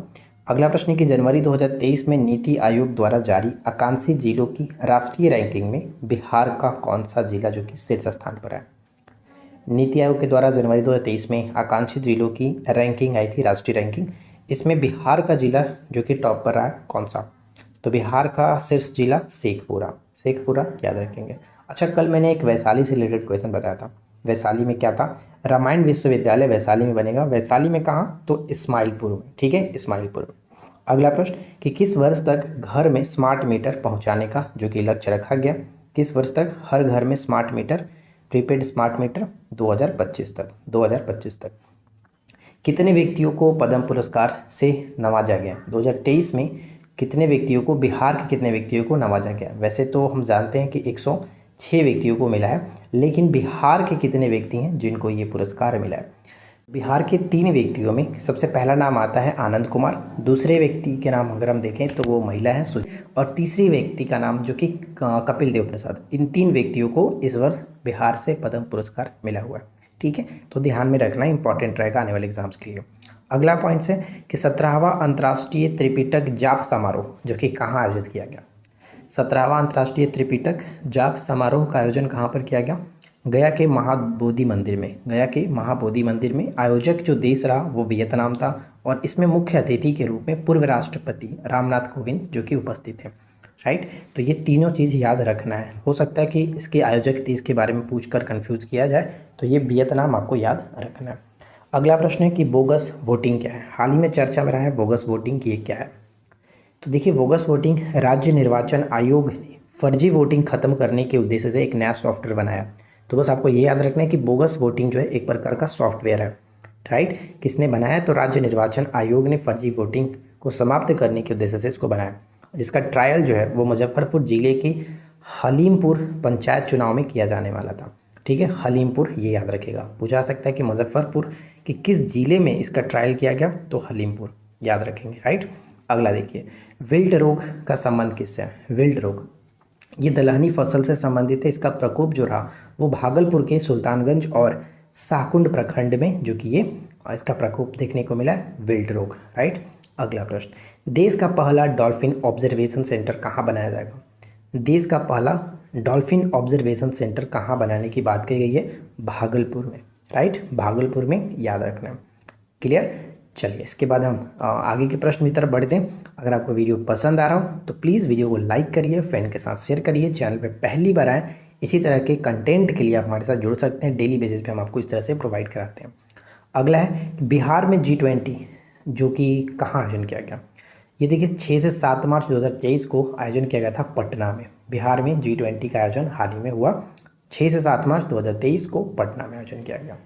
अगला प्रश्न है कि जनवरी 2023 में नीति आयोग द्वारा जारी आकांक्षी जिलों की राष्ट्रीय रैंकिंग में बिहार का कौन सा जिला जो कि शीर्ष स्थान पर है? नीति आयोग के द्वारा जनवरी 2023 में आकांक्षी जिलों की रैंकिंग आई थी, राष्ट्रीय रैंकिंग। इसमें बिहार का जिला जो कि टॉप पर रहा कौन सा? तो बिहार का शीर्ष जिला शेखपुरा याद रखेंगे। अच्छा, कल मैंने एक वैशाली से रिलेटेड क्वेश्चन बताया था। वैशाली में क्या था? रामायण विश्वविद्यालय वैशाली में बनेगा। वैशाली में कहाँ? तो इस्माइलपुर में। ठीक है, इस्माइलपुर में। अगला प्रश्न कि किस वर्ष तक घर में स्मार्ट मीटर पहुँचाने का जो कि लक्ष्य रखा गया? किस वर्ष तक हर घर में smart meter, prepaid smart meter? 2025 तक। कितने व्यक्तियों को पद्म पुरस्कार से नवाजा गया? 2023 में कितने व्यक्तियों को, बिहार के कितने व्यक्तियों को नवाजा गया? वैसे तो हम जानते हैं कि 106 व्यक्तियों को मिला है, लेकिन बिहार के कितने व्यक्ति हैं जिनको ये पुरस्कार मिला है? बिहार के 3 व्यक्तियों में सबसे पहला नाम आता है आनंद कुमार, दूसरे व्यक्ति के नाम अगर हम देखें तो वो महिला है और तीसरे व्यक्ति का नाम जो कि कपिल देव प्रसाद। इन 3 व्यक्तियों को इस वर्ष बिहार से पद्म पुरस्कार मिला हुआ है। ठीक है, तो ध्यान में रखना, इंपॉर्टेंट रहेगा आने वाले एग्जाम्स के लिए। अगला पॉइंट है कि 17वां अंतर्राष्ट्रीय त्रिपिटक जाप समारोह जो कि कहाँ आयोजित किया गया? 17वां अंतर्राष्ट्रीय त्रिपिटक जाप समारोह का आयोजन कहाँ पर किया गया? गया के महाबोधि मंदिर में। आयोजक जो देश रहा वो वियतनाम था और इसमें मुख्य अतिथि के रूप में पूर्व राष्ट्रपति रामनाथ कोविंद जो कि उपस्थित थे। राइट। तो ये तीनों चीज़ याद रखना है। हो सकता है कि इसके आयोजक देश के बारे में पूछकर कंफ्यूज किया जाए, तो ये वियतनाम आपको याद रखना है। अगला प्रश्न है कि बोगस वोटिंग क्या है। हाल ही में चर्चा में रहा है बोगस वोटिंग, ये क्या है। तो देखिए, बोगस वोटिंग, राज्य निर्वाचन आयोग ने फर्जी वोटिंग खत्म करने के उद्देश्य से एक नया सॉफ्टवेयर बनाया। तो बस आपको ये याद रखना है कि बोगस वोटिंग जो है एक प्रकार का सॉफ्टवेयर है, राइट। किसने बनाया? तो राज्य निर्वाचन आयोग ने फर्जी वोटिंग को समाप्त करने के उद्देश्य से इसको बनाया। इसका ट्रायल जो है वो मुजफ्फरपुर जिले के हलीमपुर पंचायत चुनाव में किया जाने वाला था। ठीक है, हलीमपुर, ये याद रखेगा। पूछा जा सकता है कि मुजफ्फरपुर के किस जिले में इसका ट्रायल किया गया, तो हलीमपुर, याद रखेंगे, राइट। अगला देखिए, विल्ट रोग का संबंध किससे है? विल्ट रोग ये दलहनी फसल से संबंधित है। इसका प्रकोप जो रहा वो भागलपुर के सुल्तानगंज और शाहकुंड प्रखंड में, जो कि ये इसका प्रकोप देखने को मिला है, विल्ट रोग, राइट। अगला प्रश्न, देश का पहला डॉल्फिन ऑब्जर्वेशन सेंटर कहाँ बनाया जाएगा? देश का पहला डॉल्फिन ऑब्जर्वेशन सेंटर कहाँ बनाने की बात कही गई है? भागलपुर में, राइट, भागलपुर में, याद रखना है। क्लियर। चलिए, इसके बाद हम आगे के प्रश्न की तरफ बढ़ते हैं। अगर आपको वीडियो पसंद आ रहा हो तो प्लीज़ वीडियो को लाइक करिए, फ्रेंड के साथ शेयर करिए। चैनल पे पहली बार आए, इसी तरह के कंटेंट के लिए आप हमारे साथ जुड़ सकते हैं। डेली बेसिस पे हम आपको इस तरह से प्रोवाइड कराते हैं। अगला है बिहार में G20 जो कि कहाँ आयोजन किया गया। ये देखिए, 6 से 7 मार्च 2023 को आयोजन किया गया था पटना में। बिहार में G20 का आयोजन हाल ही में हुआ, 6 से 7 मार्च 2023 को पटना में आयोजन किया गया।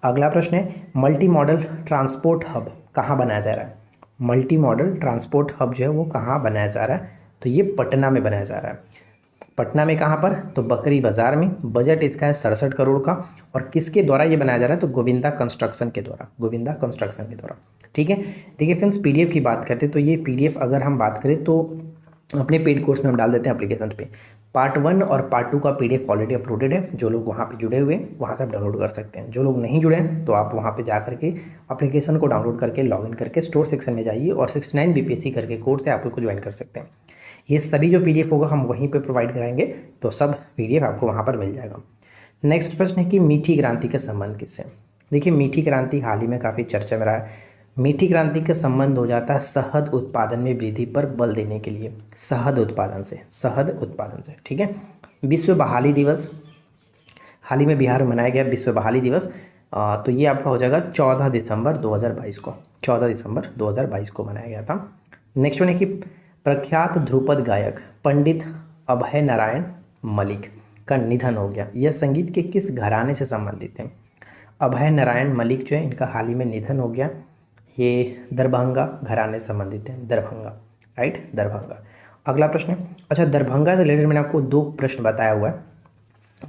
अगला प्रश्न है, मल्टी मॉडल ट्रांसपोर्ट हब कहाँ बनाया जा रहा है? मल्टी मॉडल ट्रांसपोर्ट हब जो है वो कहाँ बनाया जा रहा है? तो ये पटना में बनाया जा रहा है। पटना में कहाँ पर? तो बकरी बाजार में। बजट इसका है 67 करोड़ का। और किसके द्वारा ये बनाया जा रहा है? तो गोविंदा कंस्ट्रक्शन के द्वारा, गोविंदा कंस्ट्रक्शन के द्वारा। ठीक है। देखिए फ्रेंड्स, पीडीएफ की बात करते हैं तो ये पीडीएफ अगर हम बात करें तो अपने पेड कोर्स में हम डाल देते हैं एप्लीकेशन पे। पार्ट 1 और पार्ट 2 का पीडीएफ ऑलरेडी अपलोडेड है। जो लोग वहाँ पे जुड़े हुए हैं वहाँ से आप डाउनलोड कर सकते हैं। जो लोग नहीं जुड़े हैं तो आप वहाँ पे जा करके एप्लीकेशन को डाउनलोड करके लॉगिन करके स्टोर सेक्शन में जाइए और 69 बीपीएससी करके कोर्स है, आप उसको ज्वाइन कर सकते हैं। ये सभी जो पीडीएफ होगा हम वहीं पे प्रोवाइड कराएंगे, तो सब पीडीएफ आपको वहाँ पर मिल जाएगा। नेक्स्ट प्रश्न है कि मीठी क्रांति का संबंध किससे? देखिए, मीठी क्रांति हाल ही में काफ़ी चर्चा में रहा है। मीठी क्रांति का संबंध हो जाता है शहद उत्पादन में वृद्धि पर बल देने के लिए, शहद उत्पादन से, शहद उत्पादन से। ठीक है। विश्व बहाली दिवस हाल ही में बिहार में मनाया गया, विश्व बहाली दिवस। तो ये आपका हो जाएगा 14 दिसंबर 2022 को, 14 दिसंबर 2022 को मनाया गया था। नेक्स्ट वन है कि प्रख्यात ध्रुपद गायक पंडित अभय नारायण मलिक का निधन हो गया। यह संगीत के किस घराने से संबंधित है? अभय नारायण मलिक जो है इनका हाल ही में निधन हो गया। ये दरभंगा घराने से संबंधित है, दरभंगा, राइट, दरभंगा। अगला प्रश्न है, अच्छा, दरभंगा से रिलेटेड मैंने आपको 2 प्रश्न बताया हुआ है।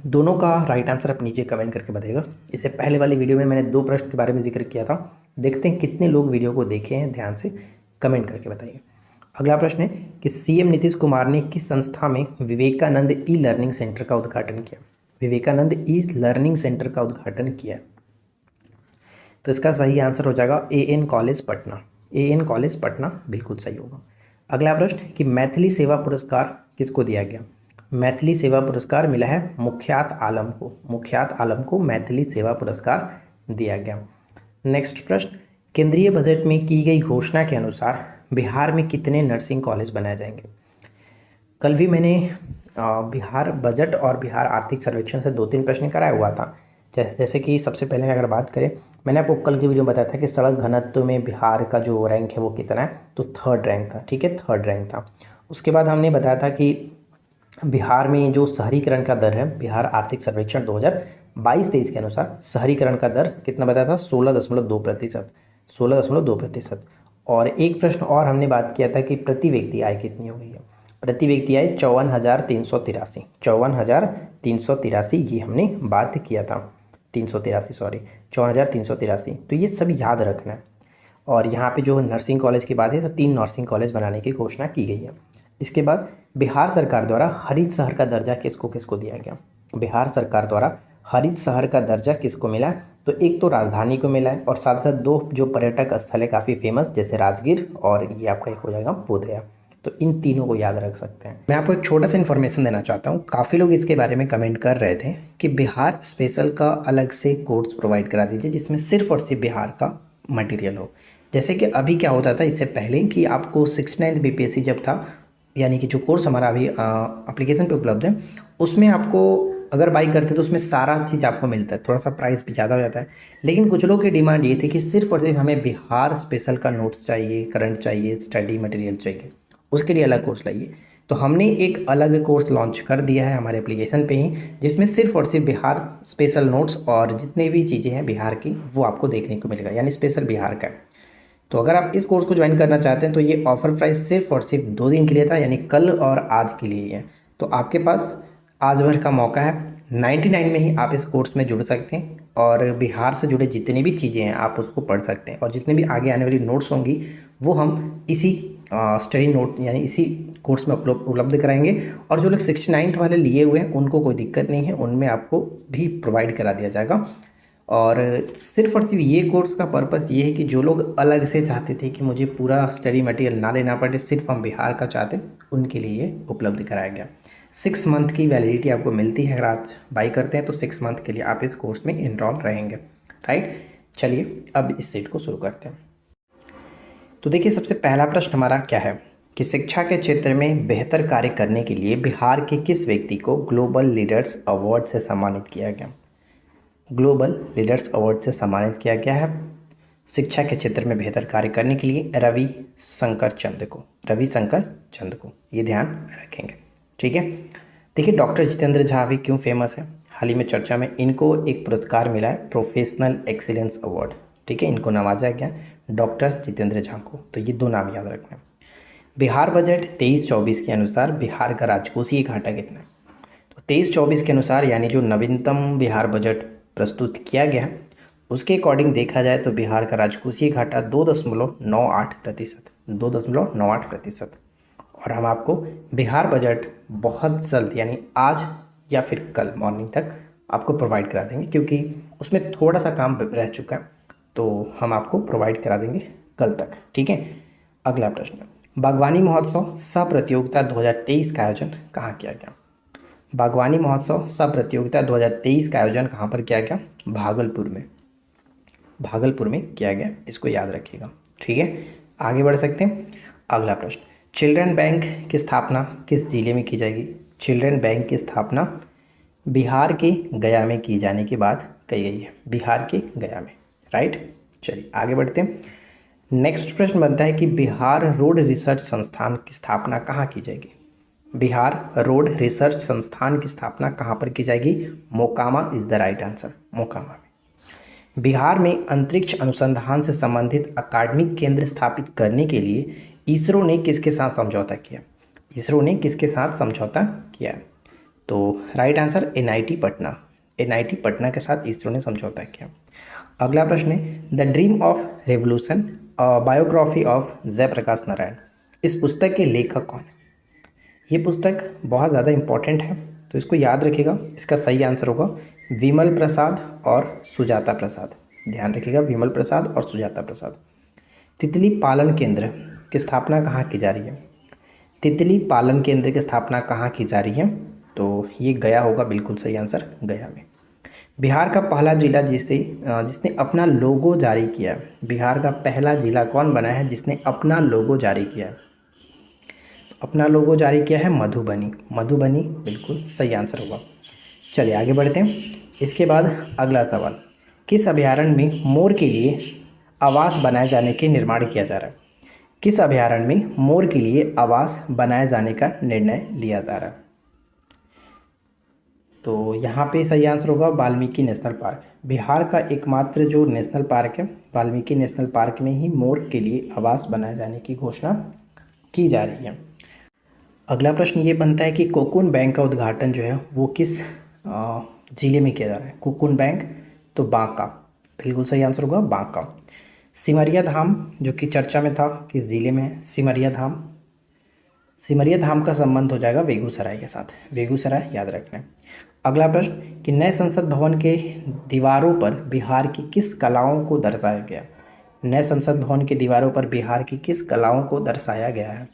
दोनों का राइट आंसर आप नीचे कमेंट करके बताइएगा। इससे पहले वाली वीडियो में मैंने 2 प्रश्न के बारे में जिक्र किया था। देखते हैं कितने लोग वीडियो को देखे हैं, ध्यान से कमेंट करके बताइए। अगला प्रश्न है कि सीएम नीतीश कुमार ने किस संस्था में विवेकानंद ई लर्निंग सेंटर का उद्घाटन किया? विवेकानंद ई लर्निंग सेंटर का उद्घाटन किया। तो इसका सही आंसर हो जाएगा AN college Patna, AN college Patna बिल्कुल सही होगा। अगला प्रश्न कि मैथिली सेवा पुरस्कार किसको दिया गया? मैथिली सेवा पुरस्कार मिला है मुख्यात आलम को, मुख्यात आलम को मैथिली सेवा पुरस्कार दिया गया। नेक्स्ट प्रश्न, केंद्रीय बजट में की गई घोषणा के अनुसार बिहार में कितने नर्सिंग कॉलेज बनाए जाएंगे? कल भी मैंने बिहार बजट और बिहार आर्थिक सर्वेक्षण से 2-3 प्रश्न कराया हुआ था। जैसे कि सबसे पहले अगर बात करें, मैंने आपको कल की वीडियो में बताया था कि सड़क घनत्व में बिहार का जो रैंक है वो कितना है, तो 3rd रैंक था। ठीक है, 3rd रैंक था। उसके बाद हमने बताया था कि बिहार में जो शहरीकरण का दर है, बिहार आर्थिक सर्वेक्षण 2022-23 के अनुसार शहरीकरण का दर कितना बताया था? 16.2%, 16.2%। और एक प्रश्न और हमने बात किया था कि प्रति व्यक्ति आय कितनी हो गई है? प्रति व्यक्ति आय 54,383, 54,383 ये हमने बात किया था, 383 सॉरी, 54,383। तो ये सब याद रखना है। और यहाँ पे जो नर्सिंग कॉलेज की बात है तो 3 नर्सिंग कॉलेज बनाने की घोषणा की गई है। इसके बाद बिहार सरकार द्वारा हरित शहर का दर्जा किसको किसको दिया गया? बिहार सरकार द्वारा हरित शहर का दर्जा किसको मिला? तो एक तो राजधानी को मिला है और साथ साथ 2 जो पर्यटक स्थल है काफ़ी फेमस, जैसे राजगीर और ये आपका एक हो जाएगा बोधगया। तो इन तीनों को याद रख सकते हैं। मैं आपको एक छोटा सा इन्फॉर्मेशन देना चाहता हूँ। काफ़ी लोग इसके बारे में कमेंट कर रहे थे कि बिहार स्पेशल का अलग से कोर्स प्रोवाइड करा दीजिए जिसमें सिर्फ और सिर्फ बिहार का मटेरियल हो। जैसे कि अभी क्या होता था इससे पहले कि आपको 69th बीपीएससी जब था यानी कि जो कोर्स हमारा अभी एप्लीकेशन पे उपलब्ध है, उसमें आपको अगर बाई करते हैं तो उसमें सारा चीज़ आपको मिलता है। थोड़ा सा प्राइस भी ज़्यादा हो जाता है, लेकिन कुछ लोगों की डिमांड ये थी कि सिर्फ और सिर्फ हमें बिहार स्पेशल का नोट्स चाहिए, करंट चाहिए, स्टडी मटेरियल चाहिए, उसके लिए अलग कोर्स लाइए। तो हमने एक अलग कोर्स लॉन्च कर दिया है हमारे एप्लीकेशन पे ही, जिसमें सिर्फ और सिर्फ बिहार स्पेशल नोट्स और जितनी भी चीज़ें हैं बिहार की वो आपको देखने को मिलेगा, यानी स्पेशल बिहार का है। तो अगर आप इस कोर्स को ज्वाइन करना चाहते हैं तो ये ऑफ़र प्राइस सिर्फ और सिर्फ 2 दिन के लिए था, यानी कल और आज के लिए ही है। तो आपके पास आज भर का मौका है, 99 में ही आप इस कोर्स में जुड़ सकते हैं और बिहार से जुड़े जितनी भी चीज़ें हैं आप उसको पढ़ सकते हैं, और जितने भी आगे आने वाली नोट्स होंगी वो हम इसी स्टडी नोट यानी इसी कोर्स में उपलब्ध कराएंगे। और जो लोग 69th वाले लिए हुए हैं उनको कोई दिक्कत नहीं है, उनमें आपको भी प्रोवाइड करा दिया जाएगा। और सिर्फ और सिर्फ ये कोर्स का पर्पस ये है कि जो लोग अलग से चाहते थे कि मुझे पूरा स्टडी मटेरियल ना लेना पड़े, सिर्फ हम बिहार का चाहते हैं, उनके लिए ये उपलब्ध कराया गया। 6 मंथ की वैलिडिटी आपको मिलती है, अगर आप बाई करते हैं तो 6 मंथ के लिए आप इस कोर्स में इनरोल रहेंगे, राइट। चलिए अब इस सेट को शुरू करते हैं। तो देखिए, सबसे पहला प्रश्न हमारा क्या है कि शिक्षा के क्षेत्र में बेहतर कार्य करने के लिए बिहार के किस व्यक्ति को ग्लोबल लीडर्स अवार्ड से सम्मानित किया गया। ग्लोबल लीडर्स अवार्ड से सम्मानित किया गया है शिक्षा के क्षेत्र में बेहतर कार्य करने के लिए रविशंकर चंद को, ये ध्यान रखेंगे, ठीक है। देखिए, डॉक्टर जितेंद्र झा भी क्यों फेमस है, हाल ही में चर्चा में इनको एक पुरस्कार मिला है, प्रोफेशनल एक्सीलेंस अवार्ड, ठीक है, इनको नवाजा गया डॉक्टर जितेंद्र झा को। तो ये 2 नाम याद रखना है। बिहार बजट 23-24 के अनुसार बिहार का राजकोषीय घाटा कितना है। तो 23-24 के अनुसार यानी जो नवीनतम बिहार बजट प्रस्तुत किया गया है उसके अकॉर्डिंग देखा जाए तो बिहार का राजकोषीय घाटा 2.98%। और हम आपको बिहार बजट बहुत जल्द यानी आज या फिर कल मॉर्निंग तक आपको प्रोवाइड करा देंगे, क्योंकि उसमें थोड़ा सा काम रह चुका है, तो हम आपको प्रोवाइड करा देंगे कल तक, ठीक है। अगला प्रश्न, बागवानी महोत्सव सह प्रतियोगिता 2023 का आयोजन कहाँ किया गया। बागवानी महोत्सव सह प्रतियोगिता 2023 का आयोजन कहाँ पर किया गया, भागलपुर में किया गया, इसको याद रखिएगा, ठीक है। आगे बढ़ सकते हैं। अगला प्रश्न, चिल्ड्रन बैंक की स्थापना किस जिले में की जाएगी। चिल्ड्रन बैंक की स्थापना बिहार के गया में की जाने की बात कही गई है, बिहार के गया में, राइट। चलिए आगे बढ़ते हैं। नेक्स्ट प्रश्न बनता है कि बिहार रोड रिसर्च संस्थान की स्थापना कहाँ की जाएगी। बिहार रोड रिसर्च संस्थान की स्थापना कहाँ पर की जाएगी, Mokama is the right answer, Mokama में। बिहार में अंतरिक्ष अनुसंधान से संबंधित अकादमिक केंद्र स्थापित करने के लिए इसरो ने किसके साथ समझौता किया। इसरो ने किसके साथ समझौता किया, तो right answer NIT Patna, NIT Patna के साथ इसरो ने समझौता किया। अगला प्रश्न है, the dream of revolution biography of Jayaprakash Narayan, इस पुस्तक के लेखक कौन है। ये पुस्तक बहुत ज़्यादा इम्पॉर्टेंट है, तो इसको याद रखिएगा। इसका सही आंसर होगा विमल प्रसाद और सुजाता प्रसाद, ध्यान रखिएगा, विमल प्रसाद और सुजाता प्रसाद। तितली पालन केंद्र की स्थापना कहाँ की जा रही है। तितली पालन केंद्र की स्थापना कहाँ की जा रही है, तो ये गया होगा, बिल्कुल सही आंसर गया में। बिहार का पहला जिला जिसने अपना लोगो जारी किया, बिहार का पहला जिला कौन बना है जिसने अपना लोगो जारी किया है। अपना लोगो जारी किया है मधुबनी, बिल्कुल सही आंसर होगा। चलिए आगे बढ़ते हैं। इसके बाद अगला सवाल, किस अभयारण्य में मोर के लिए आवास बनाए जाने के निर्माण किया जा रहा है। किस अभयारण्य में मोर के लिए आवास बनाए जाने का निर्णय लिया जा रहा है, तो यहाँ पे सही आंसर होगा वाल्मीकि नेशनल पार्क। बिहार का एकमात्र जो नेशनल पार्क है, वाल्मीकि नेशनल पार्क में ही मोर के लिए आवास बनाए जाने की घोषणा की जा रही है। अगला प्रश्न ये बनता है कि कोकून बैंक का उद्घाटन जो है वो किस जिले में किया जा रहा है। कोकून बैंक, तो बांका, बिल्कुल सही आंसर होगा बांका। सिमरिया धाम जो कि चर्चा में था, किस जिले में है सिमरिया धाम का संबंध हो जाएगा बेगूसराय के साथ, बेगूसराय याद रखना है। अगला प्रश्न कि नए संसद भवन के दीवारों पर बिहार की किस कलाओं को दर्शाया गया। नए संसद भवन के दीवारों पर बिहार की किस कलाओं को दर्शाया गया है,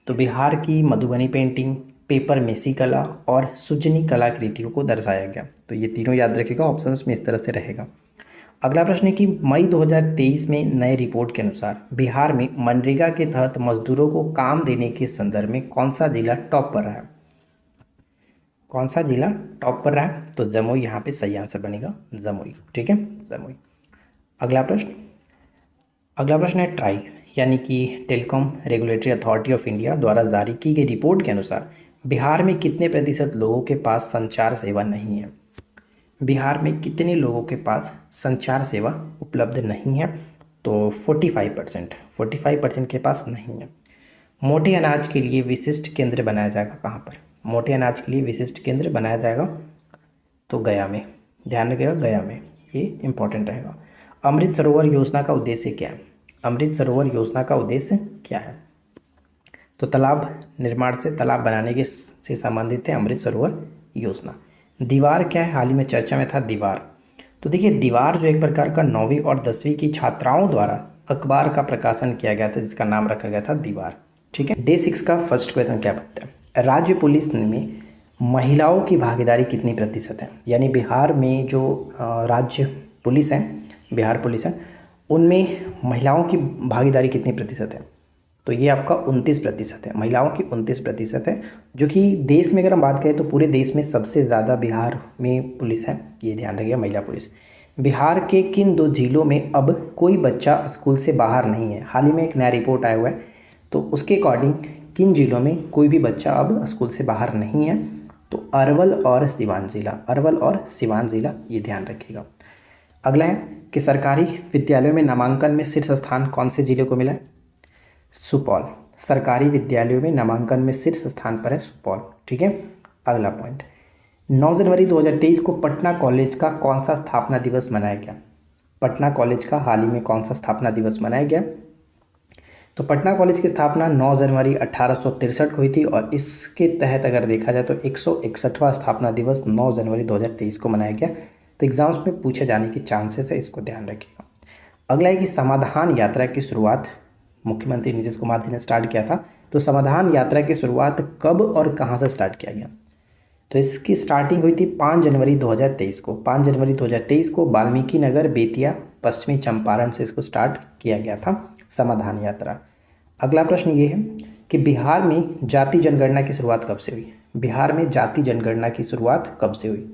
तो बिहार की मधुबनी पेंटिंग, पेपर मेसी कला और सुजनी कलाकृतियों को दर्शाया गया। तो ये तीनों याद रखिएगा, ऑप्शंस में इस तरह से रहेगा। अगला प्रश्न है कि मई 2023 में नए रिपोर्ट के अनुसार बिहार में मनरेगा के तहत मजदूरों को काम देने के संदर्भ में कौन सा जिला टॉप पर रहा है? कौन सा जिला टॉप पर रहा है? तो जमुई यहाँ पे सही आंसर बनेगा, जमुई। ठीक है, जमुई। अगला प्रश्न है ट्राई यानी कि telecom regulatory authority of India द्वारा जारी की गई रिपोर्ट के अनुसार बिहार में कितने प्रतिशत लोगों के पास संचार सेवा नहीं है? बिहार में कितने लोगों के पास संचार सेवा उपलब्ध नहीं है? तो 45% के पास नहीं है। मोटे अनाज के लिए विशिष्ट केंद्र बनाया जाएगा कहाँ पर? मोटे अनाज के लिए विशिष्ट केंद्र बनाया जाएगा तो गया में, ध्यान रखिएगा, गया में, ये इंपॉर्टेंट रहेगा। अमृत सरोवर योजना का उद्देश्य क्या है? अमृत सरोवर योजना का उद्देश्य क्या है? तो तालाब निर्माण से, तालाब बनाने के से संबंधित है अमृत सरोवर योजना। दीवार क्या है? हाल ही में चर्चा में था दीवार। तो देखिए, दीवार जो एक प्रकार का 9वीं और 10वीं की छात्राओं द्वारा अखबार का प्रकाशन किया गया था जिसका नाम रखा गया था दीवार। ठीक है। डे 6 का फर्स्ट क्वेश्चन क्या बनता है? राज्य पुलिस में महिलाओं की भागीदारी कितनी प्रतिशत है? यानी बिहार में जो राज्य पुलिस है, बिहार पुलिस है, उनमें महिलाओं की भागीदारी कितनी प्रतिशत है? तो ये आपका 29% है, महिलाओं की 29% है, जो कि देश में अगर हम बात करें तो पूरे देश में सबसे ज़्यादा बिहार में पुलिस है, ये ध्यान रखिएगा, महिला पुलिस। बिहार के किन 2 जिलों में अब कोई बच्चा स्कूल से बाहर नहीं है? हाल ही में एक नया रिपोर्ट आया हुआ है, तो उसके अकॉर्डिंग किन जिलों में कोई भी बच्चा अब स्कूल से बाहर नहीं है? तो अरवल और सिवान जिला, अरवल और सिवान जिला, ये ध्यान रखिएगा। अगला है कि सरकारी विद्यालयों में नामांकन में शीर्ष स्थान कौन से जिले को मिला है? सुपौल। सरकारी विद्यालयों में नामांकन में शीर्ष स्थान पर है सुपौल। ठीक है। अगला पॉइंट, 9 जनवरी 2023 को पटना कॉलेज का कौन सा स्थापना दिवस मनाया गया? पटना कॉलेज का हाल ही में कौन सा स्थापना दिवस मनाया गया? तो पटना कॉलेज की स्थापना 9 जनवरी 1863 को हुई थी और इसके तहत अगर देखा जाए तो 161वां स्थापना दिवस 9 जनवरी 2023 को मनाया गया। तो एग्जाम्स में पूछे जाने के चांसेस है, इसको ध्यान रखिएगा। अगला है कि समाधान यात्रा की शुरुआत मुख्यमंत्री नीतीश कुमार जी ने स्टार्ट किया था। तो समाधान यात्रा की शुरुआत कब और कहां से स्टार्ट किया गया? तो इसकी स्टार्टिंग हुई थी 5 जनवरी 2023 को। 5 जनवरी 2023 को वाल्मीकि नगर, बेतिया, पश्चिमी चंपारण से इसको स्टार्ट किया गया था समाधान यात्रा। अगला प्रश्न ये है कि बिहार में जाति जनगणना की शुरुआत कब से हुई? बिहार में जाति जनगणना की शुरुआत कब से हुई?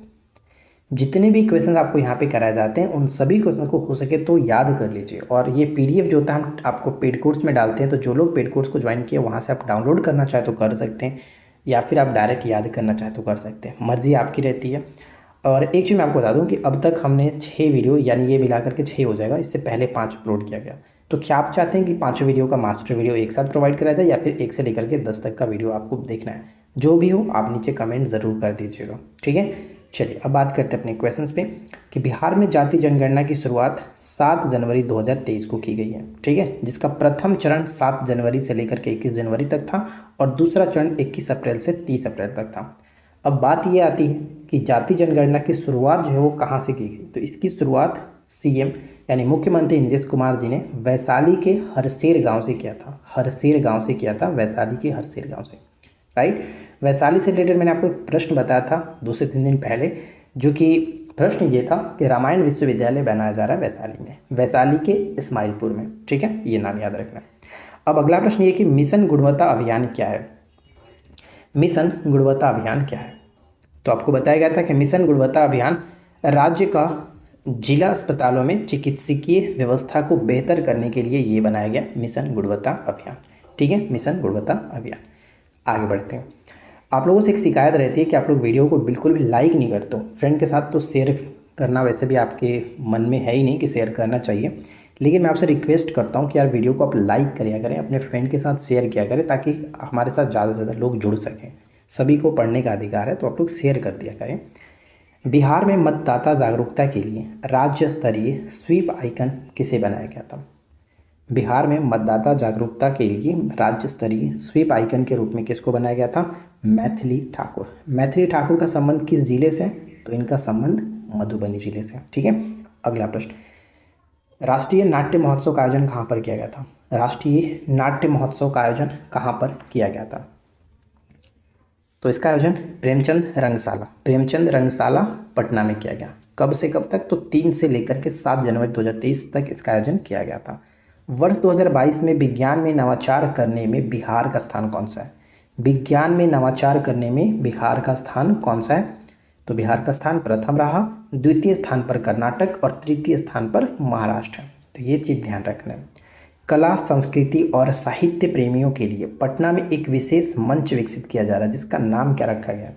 जितने भी क्वेश्चन आपको यहाँ पे कराए जाते हैं उन सभी क्वेश्चन को हो सके तो याद कर लीजिए। और ये PDF जो होता है हम आपको पेड कोर्स में डालते हैं, तो जो लोग पेड कोर्स को ज्वाइन किए वहाँ से आप डाउनलोड करना चाहे तो कर सकते हैं, या फिर आप डायरेक्ट याद करना चाहे तो कर सकते हैं, मर्जी आपकी रहती है। और एक चीज़ मैं आपको बता दूं कि अब तक हमने 6 वीडियो, यानी ये मिला करके 6 हो जाएगा, इससे पहले 5 अपलोड किया गया। तो क्या आप चाहते हैं कि 5 वीडियो का मास्टर वीडियो एक साथ प्रोवाइड कराया जाए, या फिर 1 से लेकर के 10 तक का वीडियो आपको देखना है? जो भी हो आप नीचे कमेंट ज़रूर कर दीजिएगा। ठीक है, चलिए अब बात करते हैं अपने क्वेश्चंस पे कि बिहार में जाति जनगणना की शुरुआत 7 जनवरी 2023 को की गई है। ठीक है, जिसका प्रथम चरण 7 जनवरी से लेकर के 21 जनवरी तक था और दूसरा चरण 21 अप्रैल से 30 अप्रैल तक था। अब बात ये आती है कि जाति जनगणना की शुरुआत जो है वो कहाँ से की गई? तो इसकी शुरुआत CM यानी मुख्यमंत्री नीतीश कुमार जी ने वैशाली के हरसेर गाँव से किया था। हरसेर गाँव से किया था, वैशाली के हरसेर गाँव से, राइट। वैशाली से रिलेटेड मैंने आपको एक प्रश्न बताया था 2 से 3 दिन पहले, जो कि प्रश्न ये था कि रामायण विश्वविद्यालय बनाया जा रहा है वैशाली में, वैशाली के इस्माइलपुर में। ठीक है, ये नाम याद रखना। अब अगला प्रश्न ये कि मिशन गुणवत्ता अभियान क्या है? मिशन गुणवत्ता अभियान क्या है? तो आपको बताया गया था कि मिशन गुणवत्ता अभियान राज्य का जिला अस्पतालों में चिकित्सकीय व्यवस्था को बेहतर करने के लिए ये बनाया गया मिशन गुणवत्ता अभियान। ठीक है, मिशन गुणवत्ता अभियान। आगे बढ़ते हैं। आप लोगों से एक शिकायत रहती है कि आप लोग वीडियो को बिल्कुल भी लाइक नहीं करते हो। फ्रेंड के साथ तो शेयर करना वैसे भी आपके मन में है ही नहीं कि शेयर करना चाहिए, लेकिन मैं आपसे रिक्वेस्ट करता हूं कि यार वीडियो को आप लाइक करिया करें, अपने फ्रेंड के साथ शेयर किया करें, ताकि हमारे साथ ज़्यादा से ज़्यादा लोग जुड़ सकें। सभी को पढ़ने का अधिकार है, तो आप लोग शेयर कर दिया करें। बिहार में मतदाता जागरूकता के लिए राज्य स्तरीय स्वीप आइकन किसे बनाया गया था? बिहार में मतदाता जागरूकता के लिए राज्य स्तरीय स्वीप आइकन के रूप में किसको बनाया गया था? मैथिली ठाकुर। मैथिली ठाकुर का संबंध किस जिले से? तो इनका संबंध मधुबनी जिले से। ठीक है, अगला प्रश्न, राष्ट्रीय नाट्य महोत्सव का आयोजन कहाँ पर किया गया था? राष्ट्रीय नाट्य महोत्सव का आयोजन कहाँ पर किया गया था? तो इसका आयोजन प्रेमचंद रंगशाला पटना में किया गया। कब से कब तक? तो 3 से लेकर के 7 जनवरी 2023 तक इसका आयोजन किया गया था। वर्ष 2022 में विज्ञान में नवाचार करने में बिहार का स्थान कौन सा है? विज्ञान में नवाचार करने में बिहार का स्थान कौन सा है? तो बिहार का स्थान प्रथम रहा, द्वितीय स्थान पर कर्नाटक और तृतीय स्थान पर महाराष्ट्र है। तो ये चीज़ ध्यान रखना है। कला, संस्कृति और साहित्य प्रेमियों के लिए पटना में एक विशेष मंच विकसित किया जा रहा है, जिसका नाम क्या रखा गया है?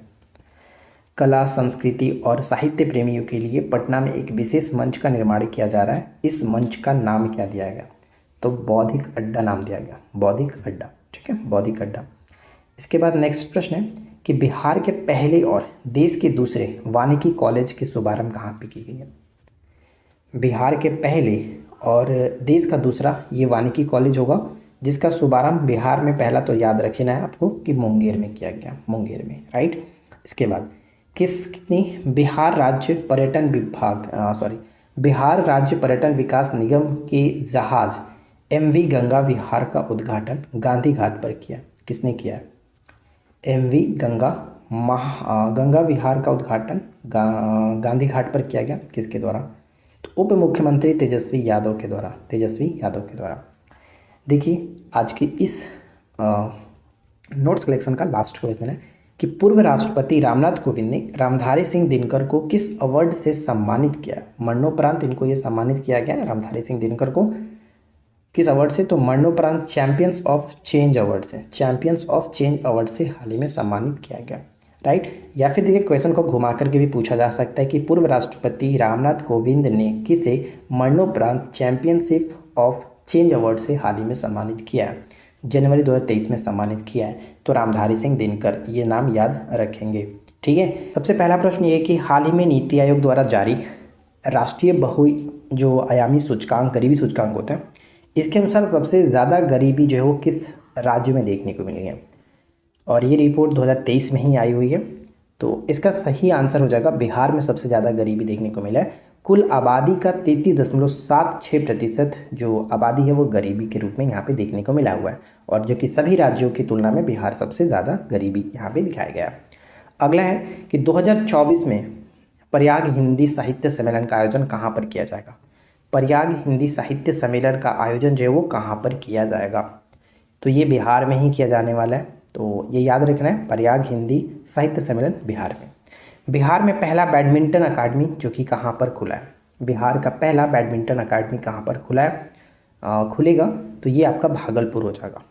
कला, संस्कृति और साहित्य प्रेमियों के लिए पटना में एक विशेष मंच का निर्माण किया जा रहा है। इस मंच का नाम क्या दिया गया? तो बौद्धिक अड्डा नाम दिया गया, बौद्धिक अड्डा। ठीक है, बौद्धिक अड्डा। इसके बाद नेक्स्ट प्रश्न है कि बिहार के पहले और देश के दूसरे वानिकी कॉलेज की शुभारंभ कहाँ पे की गई है? बिहार के पहले और देश का दूसरा ये वानिकी कॉलेज होगा, जिसका शुभारंभ बिहार में पहला तो याद रखना है आपको कि मुंगेर में किया गया, मुंगेर में, राइट। इसके बाद किसने बिहार राज्य पर्यटन विकास निगम के जहाज MV गंगा विहार का उद्घाटन गांधी घाट पर किया? किसने किया? MV गंगा विहार का उद्घाटन गांधी घाट पर किया गया, किसके द्वारा? तो उप मुख्यमंत्री तेजस्वी यादव के द्वारा। देखिए आज की इस नोट्स कलेक्शन का लास्ट क्वेश्चन है कि पूर्व राष्ट्रपति रामनाथ कोविंद ने रामधारी सिंह दिनकर को किस अवार्ड से सम्मानित किया? मरणोपरांत इनको ये सम्मानित किया गया, रामधारी सिंह दिनकर को किस अवार्ड से? तो मरणोपरांत चैंपियंस ऑफ चेंज अवार्ड से हाल ही में सम्मानित किया गया, राइट। या फिर देखिए क्वेश्चन को घुमा करके भी पूछा जा सकता है कि पूर्व राष्ट्रपति रामनाथ कोविंद ने किसे मरणोपरांत चैंपियनशिप ऑफ चेंज अवार्ड से हाल ही में सम्मानित किया है? जनवरी 2023 में सम्मानित किया है, तो रामधारी सिंह दिनकर, ये नाम याद रखेंगे। ठीक है, सबसे पहला प्रश्न ये कि हाल ही में नीति आयोग द्वारा जारी राष्ट्रीय जो आयामी सूचकांक, गरीबी सूचकांक होता है, इसके अनुसार सबसे ज़्यादा गरीबी जो है वो किस राज्य में देखने को मिली है? और ये रिपोर्ट 2023 में ही आई हुई है, तो इसका सही आंसर हो जाएगा बिहार में सबसे ज़्यादा गरीबी देखने को मिला है। कुल आबादी का 33.76% जो आबादी है वो गरीबी के रूप में यहाँ पे देखने को मिला हुआ है, और जो कि सभी राज्यों की तुलना में बिहार सबसे ज़्यादा गरीबी यहाँ पे दिखाया गया है। अगला है कि 2024 में प्रयाग हिंदी साहित्य सम्मेलन का आयोजन कहाँ पर किया जाएगा? प्रयाग हिंदी साहित्य सम्मेलन का आयोजन जो है वो कहाँ पर किया जाएगा? तो ये बिहार में ही किया जाने वाला है, तो ये याद रखना है, प्रयाग हिंदी साहित्य सम्मेलन बिहार में। बिहार में पहला बैडमिंटन अकादमी जो कि कहाँ पर खुला है? बिहार का पहला बैडमिंटन अकादमी कहाँ पर खुला है, खुलेगा? तो ये आपका भागलपुर हो जाएगा,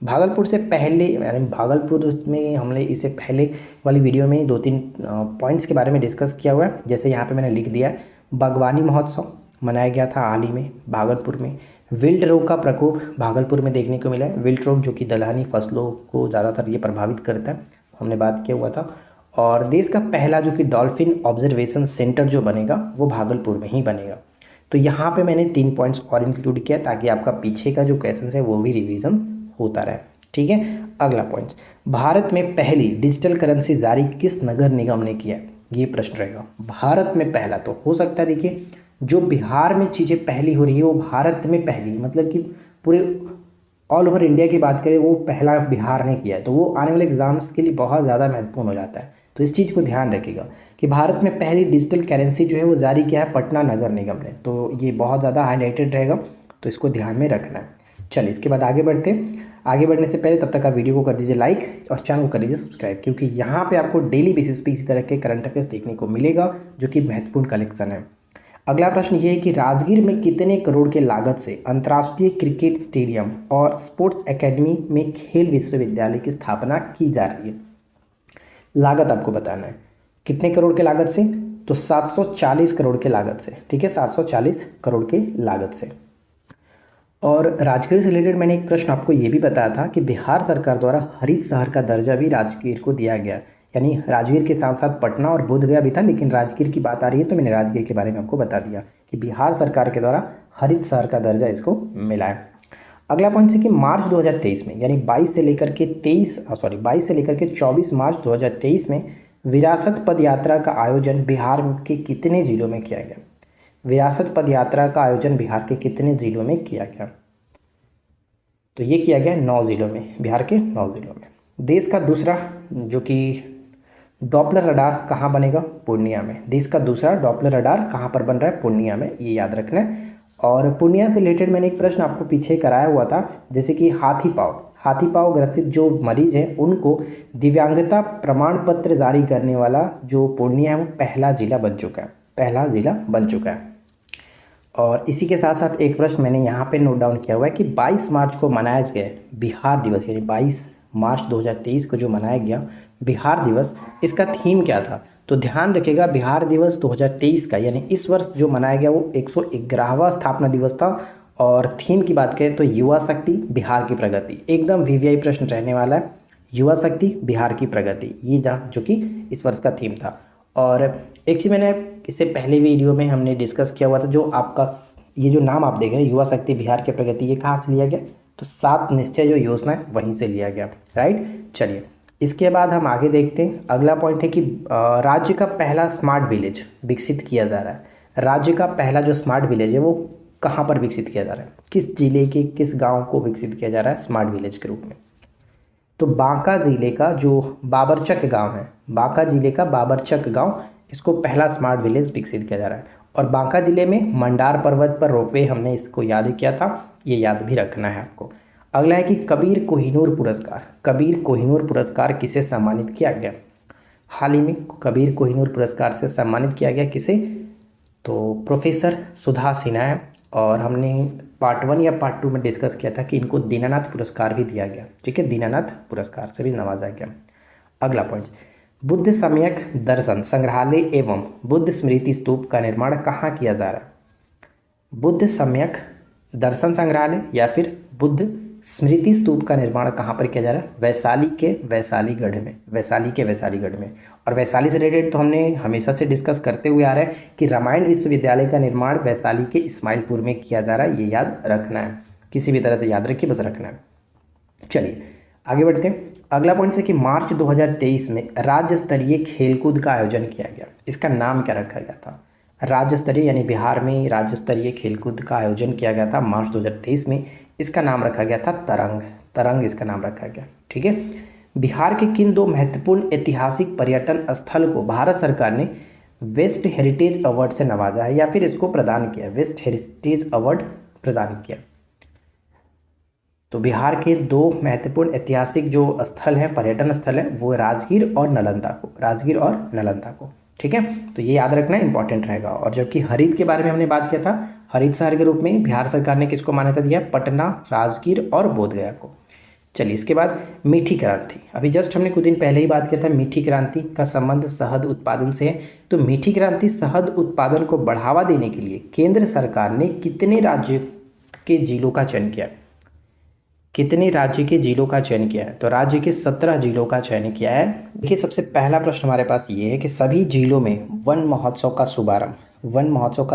भागलपुर से पहले, यानी भागलपुर में हमने इससे पहले वाली वीडियो में 2-3 पॉइंट्स के बारे में डिस्कस किया हुआ है। जैसे यहाँ पे मैंने लिख दिया है, बागवानी महोत्सव मनाया गया था हाल ही में भागलपुर में। विल्ट रोग का प्रकोप भागलपुर में देखने को मिला है, विल्ट रोग जो कि दलहनी फसलों को ज़्यादातर ये प्रभावित करता है, हमने बात किया हुआ था। और देश का पहला जो कि डॉल्फिन ऑब्जर्वेशन सेंटर जो बनेगा वो भागलपुर में ही बनेगा। तो यहाँ पे मैंने 3 पॉइंट्स और इंक्लूड किया ताकि आपका पीछे का जो क्वेश्चन है वो भी रिवीजन होता रहे। ठीक है, अगला पॉइंट, भारत में पहली डिजिटल करेंसी जारी किस नगर निगम ने किया? ये प्रश्न रहेगा। भारत में पहला तो हो सकता है, देखिए जो बिहार में चीज़ें पहली हो रही है वो भारत में पहली, मतलब कि पूरे ऑल ओवर इंडिया की बात करें वो पहला बिहार ने किया है, तो वो आने वाले एग्जाम्स के लिए बहुत ज़्यादा महत्वपूर्ण हो जाता है। तो इस चीज़ को ध्यान रखिएगा कि भारत में पहली डिजिटल करेंसी जो है वो जारी किया है पटना नगर निगम ने, तो ये बहुत ज़्यादा हाईलाइटेड रहेगा, तो इसको ध्यान में रखना है। चलिए इसके बाद आगे बढ़ते हैं। आगे बढ़ने से पहले तब तक आप वीडियो को कर दीजिए लाइक और चैनल को कर दीजिए सब्सक्राइब, क्योंकि यहाँ पे आपको डेली बेसिस पे इसी तरह के करंट अफेयर्स देखने को मिलेगा जो कि महत्वपूर्ण कलेक्शन है। अगला प्रश्न ये है कि राजगीर में कितने करोड़ के लागत से अंतर्राष्ट्रीय क्रिकेट स्टेडियम और स्पोर्ट्स एकेडमी में खेल विश्वविद्यालय की स्थापना की जा रही है? लागत आपको बताना है कितने करोड़ के लागत से, तो 740 करोड़ के लागत से। ठीक है, 740 करोड़ के लागत से। और राजगीर से रिलेटेड मैंने एक प्रश्न आपको ये भी बताया था कि बिहार सरकार द्वारा हरित शहर का दर्जा भी राजगीर को दिया गया, यानी राजगीर के साथ साथ पटना और बोधगया भी था, लेकिन राजगीर की बात आ रही है तो मैंने राजगीर के बारे में आपको बता दिया कि बिहार सरकार के द्वारा हरित शहर का दर्जा इसको मिला है। अगला पॉइंट है कि मार्च 2023 में, यानी 22 से लेकर के 24 मार्च 2023 में विरासत पद यात्रा का आयोजन बिहार के कितने जिलों में किया गया? विरासत पद यात्रा का आयोजन बिहार के कितने जिलों में किया गया? तो ये किया गया 9 जिलों में, बिहार के 9 जिलों में। देश का दूसरा जो कि डॉपलर रडार कहाँ बनेगा? पूर्णिया में। देश का दूसरा डॉपलर रडार कहाँ पर बन रहा है? पूर्णिया में, ये याद रखना है। और पूर्णिया से रिलेटेड मैंने एक प्रश्न आपको पीछे कराया हुआ था, जैसे कि हाथी पाँव ग्रसित जो मरीज हैं उनको दिव्यांगता प्रमाण पत्र जारी करने वाला जो पूर्णिया है वो पहला जिला बन चुका है। और इसी के साथ साथ एक प्रश्न मैंने यहाँ पे नोट डाउन किया हुआ है कि 22 मार्च को मनाया गया बिहार दिवस, यानी 22 मार्च 2023 को जो मनाया गया बिहार दिवस, इसका थीम क्या था? तो ध्यान रखिएगा, बिहार दिवस 2023 का यानी इस वर्ष जो मनाया गया वो 111वां स्थापना दिवस था। और थीम की बात करें तो युवा शक्ति बिहार की प्रगति, एकदम वीवीआई प्रश्न रहने वाला है, युवा शक्ति बिहार की प्रगति, ये जो कि इस वर्ष का थीम था। और एक चीज़ मैंने इससे पहले वीडियो में हमने डिस्कस किया हुआ था, जो आपका ये जो नाम आप देख रहे हैं युवा शक्ति बिहार की प्रगति, ये कहाँ से लिया गया? तो 7 निश्चय जो योजना है वहीं से लिया गया, राइट। चलिए इसके बाद हम आगे देखते हैं। अगला पॉइंट है कि राज्य का पहला स्मार्ट विलेज विकसित किया जा रहा है। राज्य का पहला जो स्मार्ट विलेज है वो कहाँ पर विकसित किया जा रहा है? किस जिले के किस गांव को विकसित किया जा रहा है स्मार्ट विलेज के रूप में? तो बांका जिले का जो बाबरचक गांव है, बांका जिले का बाबरचक गांव, इसको पहला स्मार्ट विलेज विकसित किया जा रहा है। और बांका जिले में मंडार पर्वत पर रोपवे, हमने इसको याद किया था, ये याद भी रखना है आपको। अगला है कि कबीर कोहिनूर पुरस्कार किसे सम्मानित किया गया? हाल ही में कबीर कोहिनूर पुरस्कार से सम्मानित किया गया किसे? तो प्रोफेसर सुधा सिन्हा है। और हमने पार्ट 1 या पार्ट 2 में डिस्कस किया था कि इनको दीनानाथ पुरस्कार भी दिया गया, ठीक है, दीनानाथ पुरस्कार से भी नवाजा गया। अगला पॉइंट, बुद्ध सम्यक दर्शन संग्रहालय एवं बुद्ध स्मृति स्तूप का निर्माण कहाँ किया जा रहा है? बुद्ध सम्यक दर्शन संग्रहालय या फिर बुद्ध स्मृति स्तूप का निर्माण कहाँ पर किया जा रहा है? वैशाली के वैशालीगढ़ में। और वैशाली से रिलेटेड तो हमने हमेशा से डिस्कस करते हुए आ रहे हैं कि रामायण विश्वविद्यालय का निर्माण वैशाली के इस्माइलपुर में किया जा रहा है, ये याद रखना है, किसी भी तरह से याद रखिए, बस रखना है। चलिए आगे बढ़ते हैं। अगला पॉइंट है कि मार्च 2023 में राज्य स्तरीय खेलकूद का आयोजन किया गया, इसका नाम क्या रखा गया था? राज्य स्तरीय यानी बिहार में राज्य स्तरीय खेलकूद का आयोजन किया गया था मार्च 2023 में, इसका नाम रखा गया था तरंग इसका नाम रखा गया, ठीक है। बिहार के किन 2 महत्वपूर्ण ऐतिहासिक पर्यटन स्थल को भारत सरकार ने वेस्ट हेरिटेज अवार्ड से नवाजा है या फिर इसको प्रदान किया? वेस्ट हेरिटेज अवार्ड प्रदान किया। तो बिहार के 2 महत्वपूर्ण ऐतिहासिक जो स्थल हैं, पर्यटन स्थल हैं, वो राजगीर और नालंदा को, ठीक है। तो ये याद रखना इंपॉर्टेंट रहेगा। और जबकि हरित के बारे में हमने बात किया था, हरित शहर के रूप में बिहार सरकार ने किसको मान्यता दिया? पटना, राजगीर और बोधगया को। चलिए इसके बाद मीठी क्रांति, अभी जस्ट हमने कुछ दिन पहले ही बात किया था, मीठी क्रांति का संबंध शहद उत्पादन से है। तो मीठी क्रांति शहद उत्पादन को बढ़ावा देने के लिए केंद्र सरकार ने कितने राज्य के जिलों का चयन किया? तो राज्य के 17 जिलों का चयन किया है। देखिए सबसे पहला प्रश्न हमारे पास ये है कि सभी जिलों में वन महोत्सव का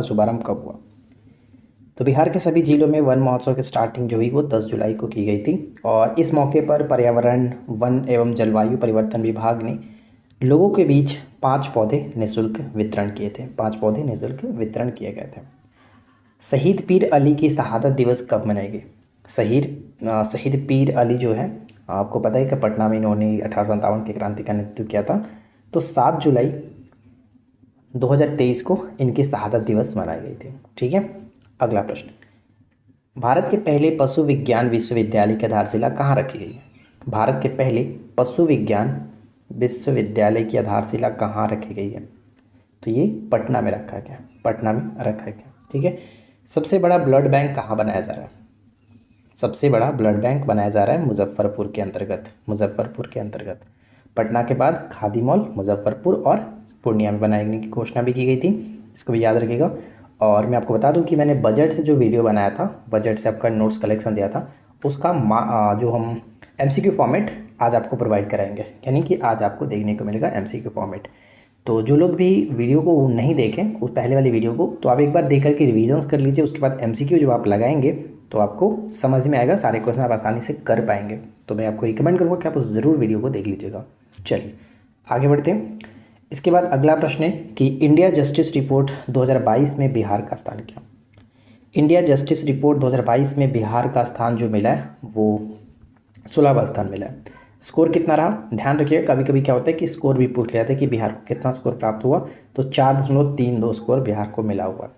शुभारंभ कब हुआ? तो बिहार के सभी जिलों में वन महोत्सव की स्टार्टिंग जो हुई वो 10 जुलाई को की गई थी। और इस मौके पर पर्यावरण, वन एवं जलवायु परिवर्तन विभाग ने लोगों के बीच 5 पौधे निःशुल्क वितरण किए गए थे। शहीद पीर अली की शहादत दिवस कब मनाएंगे? शहीद पीर अली जो है, आपको पता है कि पटना में इन्होंने 1857 की क्रांति का नेतृत्व किया था। तो 7 जुलाई 2023 को इनकी शहादत दिवस मनाई गई थी, ठीक है। अगला प्रश्न, भारत के पहले पशु विज्ञान विश्वविद्यालय की आधारशिला कहाँ रखी गई है? भारत के पहले पशु विज्ञान विश्वविद्यालय की आधारशिला कहाँ रखी गई है? तो ये पटना में रखा गया, ठीक है। सबसे बड़ा ब्लड बैंक कहाँ बनाया जा रहा है? सबसे बड़ा ब्लड बैंक बनाया जा रहा है मुजफ्फरपुर के अंतर्गत। पटना के बाद खादी मॉल मुजफ्फरपुर और पूर्णिया में बनाने की घोषणा भी की गई थी, इसको भी याद रखिएगा। और मैं आपको बता दूं कि मैंने बजट से जो वीडियो बनाया था, बजट से आपका नोट्स कलेक्शन दिया था, उसका जो हम MCQ फॉर्मेट आज आपको प्रोवाइड कराएंगे, यानी कि आज आपको देखने को मिलेगा MCQ फॉर्मेट। तो जो लोग भी वीडियो को नहीं देखें उस पहले वाली वीडियो को, तो आप एक बार देख करके रिविजन्स कर लीजिए, उसके बाद MCQ जो आप लगाएंगे तो आपको समझ में आएगा, सारे क्वेश्चन आप आसानी से कर पाएंगे। तो मैं आपको रिकमेंड करूँगा कि आप उस ज़रूर वीडियो को देख लीजिएगा। चलिए आगे बढ़ते हैं। इसके बाद अगला प्रश्न है कि इंडिया जस्टिस रिपोर्ट 2022 में बिहार का स्थान क्या? इंडिया जस्टिस रिपोर्ट 2022 में बिहार का स्थान जो मिला है वो 16वां स्थान मिला है। स्कोर कितना रहा, ध्यान रखिएगा कभी कभी क्या होता है कि स्कोर भी पूछ लिया जाता है कि बिहार को कितना स्कोर प्राप्त हुआ, तो 4.32 स्कोर बिहार को मिला हुआ।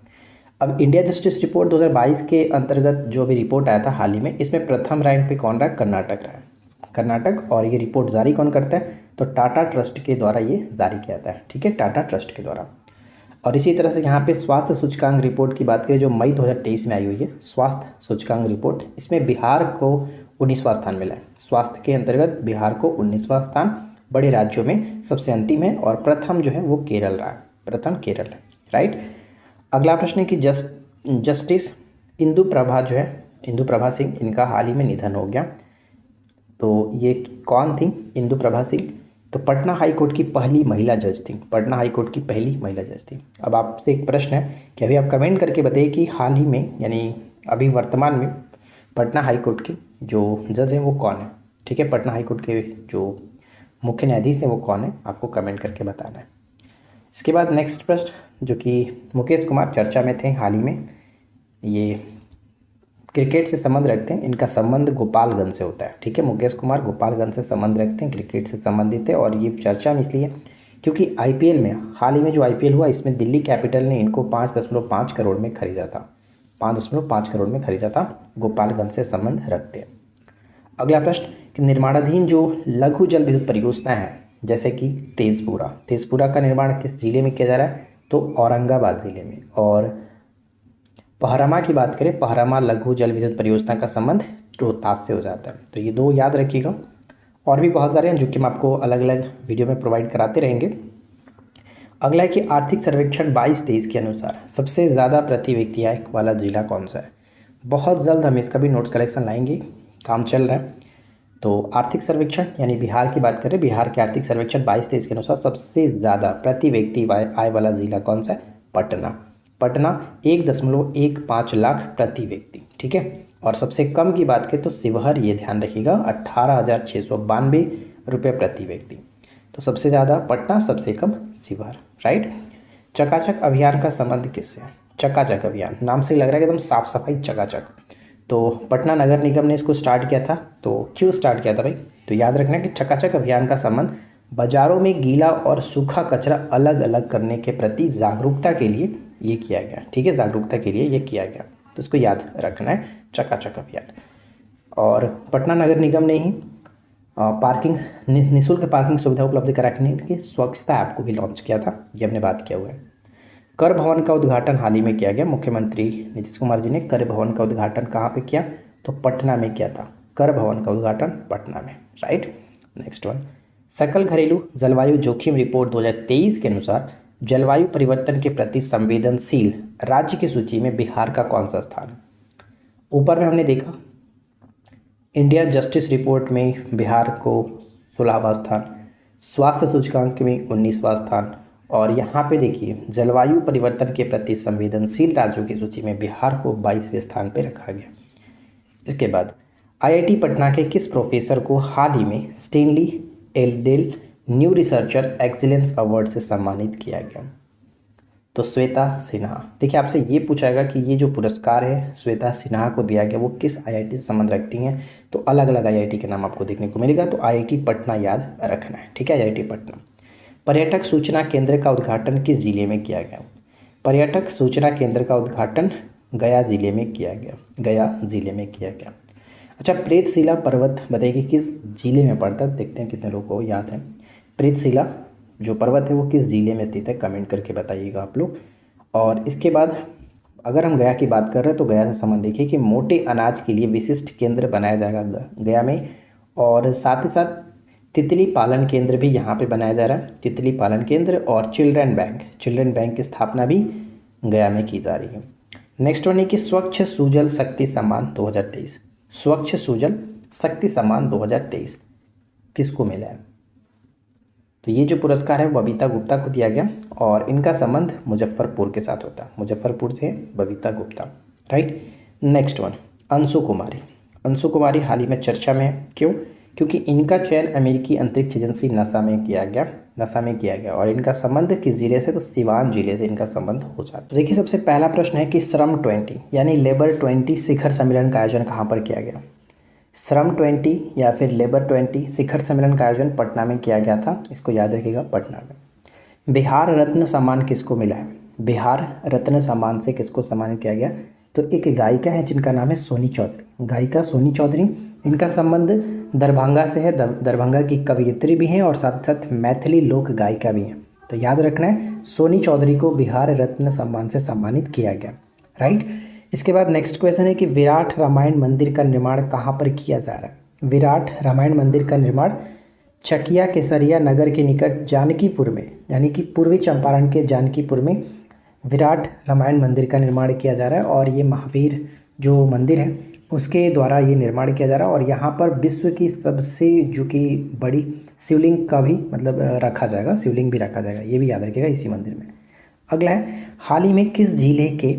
अब इंडिया जस्टिस रिपोर्ट 2022 के अंतर्गत जो भी रिपोर्ट आया था हाल ही में, इसमें प्रथम रैंक पे कौन रहा? कर्नाटक रहा है, कर्नाटक। और ये रिपोर्ट जारी कौन करता है? तो टाटा ट्रस्ट के द्वारा ये जारी किया जाता है, ठीक है, टाटा ट्रस्ट के द्वारा। और इसी तरह से यहाँ पे स्वास्थ्य सूचकांक रिपोर्ट की बात करें जो मई 2023 में आई हुई है, स्वास्थ्य सूचकांक रिपोर्ट, इसमें बिहार को 19वां स्थान मिला है। स्वास्थ्य के अंतर्गत बिहार को 19वां स्थान बड़े राज्यों में सबसे अंतिम है, और प्रथम जो है वो केरल रहा है, प्रथम केरल है, राइट। अगला प्रश्न है कि जस्टिस इंदु प्रभा जो है, इंदु प्रभा सिंह, इनका हाल ही में निधन हो गया। तो ये कौन थी? इंदु प्रभा सिंह तो पटना हाई कोर्ट की पहली महिला जज थी, पटना हाई कोर्ट की पहली महिला जज थी। अब आपसे एक प्रश्न है कि अभी आप कमेंट करके बताइए कि हाल ही में यानी अभी वर्तमान में पटना हाई कोर्ट के जो जज हैं वो कौन है, ठीक है, पटना हाई कोर्ट के जो मुख्य न्यायाधीश हैं वो कौन है, आपको कमेंट करके बताना है। इसके बाद नेक्स्ट प्रश्न जो कि मुकेश कुमार चर्चा में थे हाल ही में, ये क्रिकेट से संबंध रखते हैं, इनका संबंध गोपालगंज से होता है, ठीक है, मुकेश कुमार गोपालगंज से संबंध रखते हैं, क्रिकेट से संबंधित है। और ये चर्चा में इसलिए क्योंकि आईपीएल में हाल ही में जो आईपीएल हुआ इसमें दिल्ली कैपिटल ने इनको 5.5 करोड़ में खरीदा था, 5.5 करोड़ में खरीदा था, गोपालगंज से संबंध रखते हैं। अगला प्रश्न कि निर्माणाधीन जो लघु जल विद्युत परियोजना है जैसे कि तेजपुरा का निर्माण किस जिले में किया जा रहा है? तो औरंगाबाद जिले में। और पहरामा की बात करें, पहरामा लघु जल विद्युत परियोजना का संबंध रोहतास से हो जाता है। तो ये दो याद रखिएगा, और भी बहुत सारे हैं जो कि हम आपको अलग अलग वीडियो में प्रोवाइड कराते रहेंगे। अगला है कि आर्थिक सर्वेक्षण 22-23 के अनुसार सबसे ज़्यादा प्रति व्यक्ति आय वाला जिला कौन सा है? बहुत जल्द हम इसका भी नोट्स कलेक्शन लाएंगे, काम चल रहा है। तो आर्थिक सर्वेक्षण यानी बिहार की बात करें, बिहार के आर्थिक सर्वेक्षण 22-23 के अनुसार सबसे ज़्यादा प्रति व्यक्ति आय वाला जिला कौन सा है? पटना 1.15 लाख प्रति व्यक्ति, ठीक है। और सबसे कम की बात करें तो शिवहर, ये ध्यान रखिएगा, 18,692 रुपये प्रति व्यक्ति। तो सबसे ज़्यादा पटना, सबसे कम शिवहर, राइट। चकाचक अभियान का संबंध किससे है? चकाचक अभियान नाम से लग रहा है कि एकदम साफ सफाई चकाचक। तो पटना नगर निगम ने इसको स्टार्ट किया था। तो क्यों स्टार्ट किया था भाई? तो याद रखना कि चकाचक अभियान का संबंध बाजारों में गीला और सूखा कचरा अलग अलग करने के प्रति जागरूकता के लिए ये किया गया, ठीक है, जागरूकता के लिए ये किया गया। तो इसको याद रखना है, चकाचक अभियान। और पटना नगर निगम ने ही पार्किंग निःशुल्क पार्किंग सुविधा उपलब्ध कराने के स्वच्छता ऐप को भी लॉन्च किया था, ये हमने बात किया हुआ है। कर भवन का उद्घाटन हाल ही में किया गया, मुख्यमंत्री नीतीश कुमार जी ने कर भवन का उद्घाटन कहाँ पे किया? तो पटना में किया था, कर भवन का उद्घाटन पटना में, राइट। नेक्स्ट वन, सकल घरेलू जलवायु जोखिम रिपोर्ट 2023 के अनुसार जलवायु परिवर्तन के प्रति संवेदनशील राज्य की सूची में बिहार का कौन सा स्थान है? ऊपर में हमने देखा इंडिया जस्टिस रिपोर्ट में बिहार को 16वां स्थान, स्वास्थ्य सूचकांक में 19वां स्थान, और यहाँ पे देखिए जलवायु परिवर्तन के प्रति संवेदनशील राज्यों की सूची में बिहार को 22वें स्थान पर रखा गया। इसके बाद आईआईटी पटना के किस प्रोफेसर को हाल ही में स्टेनली एल्डेल न्यू रिसर्चर एक्सीलेंस अवार्ड से सम्मानित किया गया? तो श्वेता सिन्हा। देखिए आपसे ये पूछाएगा कि ये जो पुरस्कार है श्वेता सिन्हा को दिया गया वो किस आईआईटी से संबंध रखती हैं? तो अलग अलग आईआईटी के नाम आपको देखने को मिलेगा, तो आईआईटी पटना याद रखना है, ठीक है, आईआईटी पटना। पर्यटक सूचना केंद्र का उद्घाटन किस जिले में किया गया? पर्यटक सूचना केंद्र का उद्घाटन गया जिले में किया गया, गया जिले में किया गया। अच्छा, प्रेतशिला पर्वत बताइए किस जिले में पड़ता है? देखते हैं कितने लोगों को याद है। प्रेतशिला जो पर्वत है वो किस जिले में स्थित है? कमेंट करके बताइएगा आप लोग। और इसके बाद अगर हम गया की बात कर रहे हैं तो गया से संबंध देखिए कि मोटे अनाज के लिए विशिष्ट केंद्र बनाया जाएगा गया में, और साथ ही साथ तितली पालन केंद्र भी यहाँ पे बनाया जा रहा है, तितली पालन केंद्र। और चिल्ड्रन बैंक की स्थापना भी गया में की जा रही है। नेक्स्ट वन है कि स्वच्छ सुजल शक्ति सम्मान 2023, स्वच्छ सुजल शक्ति सम्मान 2023 किसको मिला है? तो ये जो पुरस्कार है बबीता गुप्ता को दिया गया, और इनका संबंध मुजफ्फरपुर के साथ होता है, मुजफ्फरपुर से Babita Gupta, right. Next one, Anshu Kumari हाल ही में चर्चा में है, क्यों? क्योंकि इनका चयन अमेरिकी अंतरिक्ष एजेंसी नासा में किया गया, और इनका संबंध किस जिले से? तो सिवान जिले से इनका संबंध हो जाता है। देखिए सबसे पहला प्रश्न है कि श्रम 20 यानी लेबर 20 शिखर सम्मेलन का आयोजन कहाँ पर किया गया? श्रम 20 या फिर लेबर 20 शिखर सम्मेलन का आयोजन पटना में किया गया था, इसको याद रखिएगा, पटना में। बिहार रत्न सम्मान किसको मिला है? बिहार रत्न सम्मान से किसको सम्मानित किया गया? तो एक गायिका है जिनका नाम है सोनी चौधरी, गायिका सोनी चौधरी। इनका संबंध दरभंगा से है, दरभंगा की कवयित्री भी हैं और साथ साथ मैथिली लोक गायिका भी हैं। तो याद रखना है, सोनी चौधरी को बिहार रत्न सम्मान से सम्मानित किया गया, राइट। इसके बाद नेक्स्ट क्वेश्चन है कि विराट रामायण मंदिर का निर्माण कहाँ पर किया जा रहा है? विराट रामायण मंदिर का निर्माण चकिया केसरिया नगर के निकट जानकीपुर में, यानी कि पूर्वी चंपारण के जानकीपुर में विराट रामायण मंदिर का निर्माण किया जा रहा है। और ये महावीर जो मंदिर है उसके द्वारा ये निर्माण किया जा रहा है। और यहाँ पर विश्व की सबसे जो कि बड़ी शिवलिंग का भी मतलब रखा जाएगा, शिवलिंग भी रखा जाएगा, ये भी याद रखिएगा इसी मंदिर में। अगला है, हाल ही में किस जिले के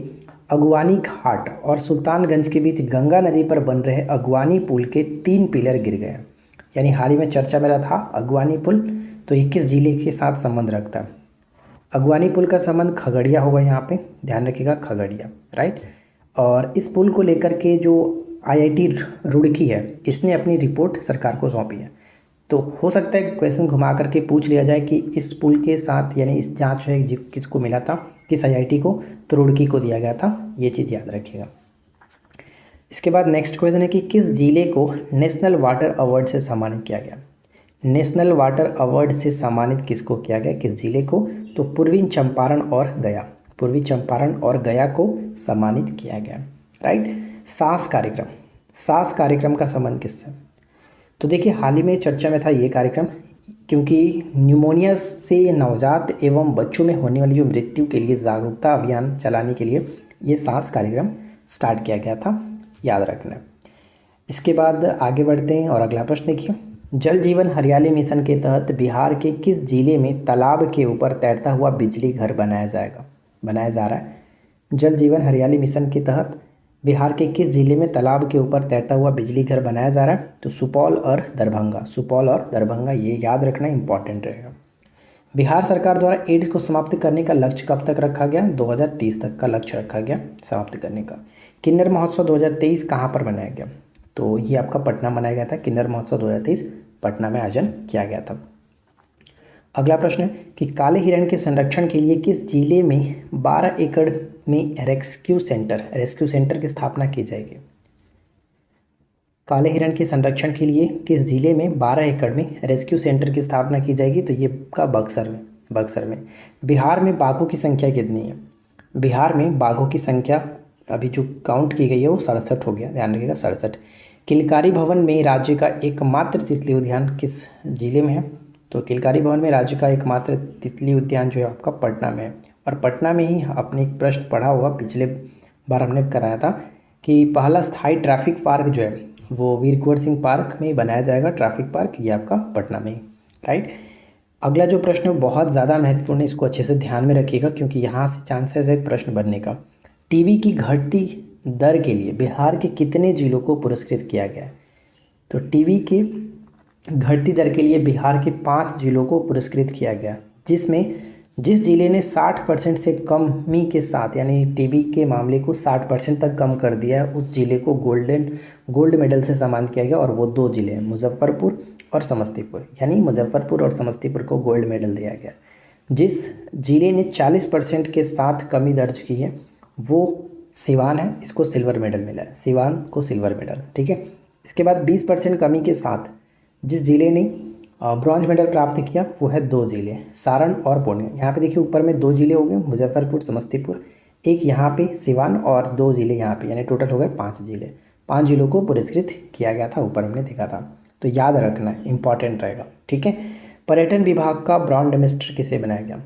अगवानी घाट और सुल्तानगंज के बीच गंगा नदी पर बन रहे अगवानी पुल के 3 पिलर गिर गए? यानी हाल ही में चर्चा में रहा था अगवानी पुल, तो 21 जिले के साथ संबंध रखता है। अगवानी पुल का संबंध खगड़िया होगा, यहाँ पे ध्यान रखिएगा, खगड़िया, राइट। और इस पुल को लेकर के जो IIT रुड़की है इसने अपनी रिपोर्ट सरकार को सौंपी है। तो हो सकता है क्वेश्चन घुमा करके पूछ लिया जाए कि इस पुल के साथ यानी इस जांच है किसको मिला था, किस IIT को? तो रुड़की को दिया गया था, ये चीज़ याद रखिएगा। इसके बाद नेक्स्ट क्वेश्चन है कि किस जिले को नेशनल वाटर अवार्ड से सम्मानित किया गया? नेशनल वाटर अवार्ड से सम्मानित किसको किया गया, किस जिले को? तो पूर्वी चंपारण और गया, पूर्वी चंपारण और गया को सम्मानित किया गया, राइट। सास कार्यक्रम, सास कार्यक्रम का संबंध किससे? तो देखिए हाल ही में चर्चा में था ये कार्यक्रम, क्योंकि न्यूमोनिया से नवजात एवं बच्चों में होने वाली जो मृत्यु के लिए जागरूकता अभियान चलाने के लिए ये सास कार्यक्रम स्टार्ट किया गया था, याद रखना। इसके बाद आगे बढ़ते हैं और अगला प्रश्न देखिए, जल जीवन हरियाली मिशन के तहत बिहार के किस जिले में तालाब के ऊपर तैरता हुआ बिजली घर बनाया जा रहा है? जल जीवन हरियाली मिशन के तहत बिहार के किस जिले में तालाब के ऊपर तैरता हुआ बिजली घर बनाया जा रहा है? तो सुपौल और दरभंगा, सुपौल और दरभंगा, ये याद रखना इंपॉर्टेंट रहेगा। बिहार सरकार द्वारा एड्स को समाप्त करने का लक्ष्य कब तक रखा गया? 2030 तक का लक्ष्य रखा गया समाप्त करने का। किन्नर महोत्सव 2023 कहाँ पर मनाया गया? तो ये आपका पटना मनाया गया था, किन्नर महोत्सव 2023 पटना में आयोजन किया गया था। अगला प्रश्न है कि काले हिरण के संरक्षण के लिए किस जिले में 12 एकड़ में रेस्क्यू सेंटर की स्थापना की जाएगी? काले हिरण के संरक्षण के लिए किस जिले में 12 एकड़ में रेस्क्यू सेंटर की स्थापना की जाएगी? तो ये का बक्सर में। बिहार में बाघों की संख्या कितनी है? बिहार में बाघों की संख्या अभी जो काउंट की गई है वो 67 हो गया, ध्यान रखिएगा 67। किलकारी भवन में राज्य का एकमात्र तितली उद्यान किस जिले में है? तो किलकारी भवन में राज्य का एकमात्र तितली उद्यान जो है आपका पटना में है। और पटना में ही आपने एक प्रश्न पढ़ा होगा, पिछले बार हमने कराया था कि पहला स्थायी ट्रैफिक पार्क जो है वो वीर कुंवर सिंह पार्क में बनाया जाएगा, ट्रैफिक पार्क, ये आपका पटना में ही, राइट। अगला जो प्रश्न है बहुत ज़्यादा महत्वपूर्ण है, इसको अच्छे से ध्यान में रखिएगा क्योंकि यहाँ से चांसेस है प्रश्न बनने का। टीबी की घटती दर के लिए बिहार के कितने जिलों को पुरस्कृत किया गया है? तो टीबी के घटती दर के लिए बिहार के 5 जिलों को पुरस्कृत किया गया, जिसमें जिस जिले ने 60% से कमी के साथ यानी टीबी के मामले को 60% तक कम कर दिया है उस जिले को गोल्ड मेडल से सम्मानित किया गया। और वो 2 जिले हैं, मुजफ्फरपुर और समस्तीपुर, यानी मुजफ्फरपुर और समस्तीपुर को गोल्ड मेडल दिया गया। जिस जिले ने 40% के साथ कमी दर्ज की है वो सिवान है, इसको सिल्वर मेडल मिला है, सिवान को सिल्वर मेडल, ठीक है। इसके बाद 20% कमी के साथ जिस जिले ने ब्रॉन्ज मेडल प्राप्त किया वो है 2 जिले, सारण और पूर्णिया। यहाँ पे देखिए ऊपर में 2 जिले हो गए, मुजफ्फरपुर समस्तीपुर, एक यहाँ पे सिवान और 2 जिले यहाँ पे, यानी टोटल हो गए 5 जिले। 5 जिलों को पुरस्कृत किया गया था, ऊपर हमने देखा था, तो याद रखना है, इंपॉर्टेंट रहेगा, ठीक है। पर्यटन विभाग का ब्रांड एम्बेसडर किसे बनाया गया?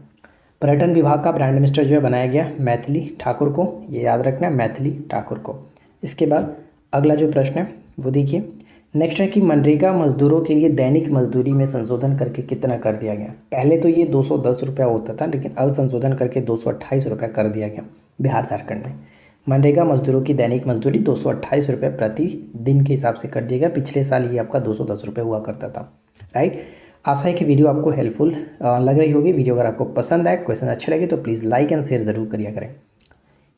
पर्यटन विभाग का ब्रांड एम्बेसडर जो है बनाया गया मैथिली ठाकुर को, ये याद रखना है, मैथिली ठाकुर को। इसके बाद अगला जो प्रश्न है वो देखिए, नेक्स्ट है कि मनरेगा मजदूरों के लिए दैनिक मजदूरी में संशोधन करके कितना कर दिया गया? पहले तो ये 210 रुपया होता था, लेकिन अब संशोधन करके 228 रुपया कर दिया गया बिहार झारखंड में। मनरेगा मजदूरों की दैनिक मजदूरी 228 रुपये प्रति दिन के हिसाब से कर दिया गया। पिछले साल ये आपका 210 रुपये हुआ करता था, राइट। आशा है कि वीडियो आपको हेल्पफुल लग रही होगी। वीडियो अगर आपको पसंद आए, क्वेश्चन अच्छे लगे तो प्लीज़ लाइक एंड शेयर ज़रूर करिए करें।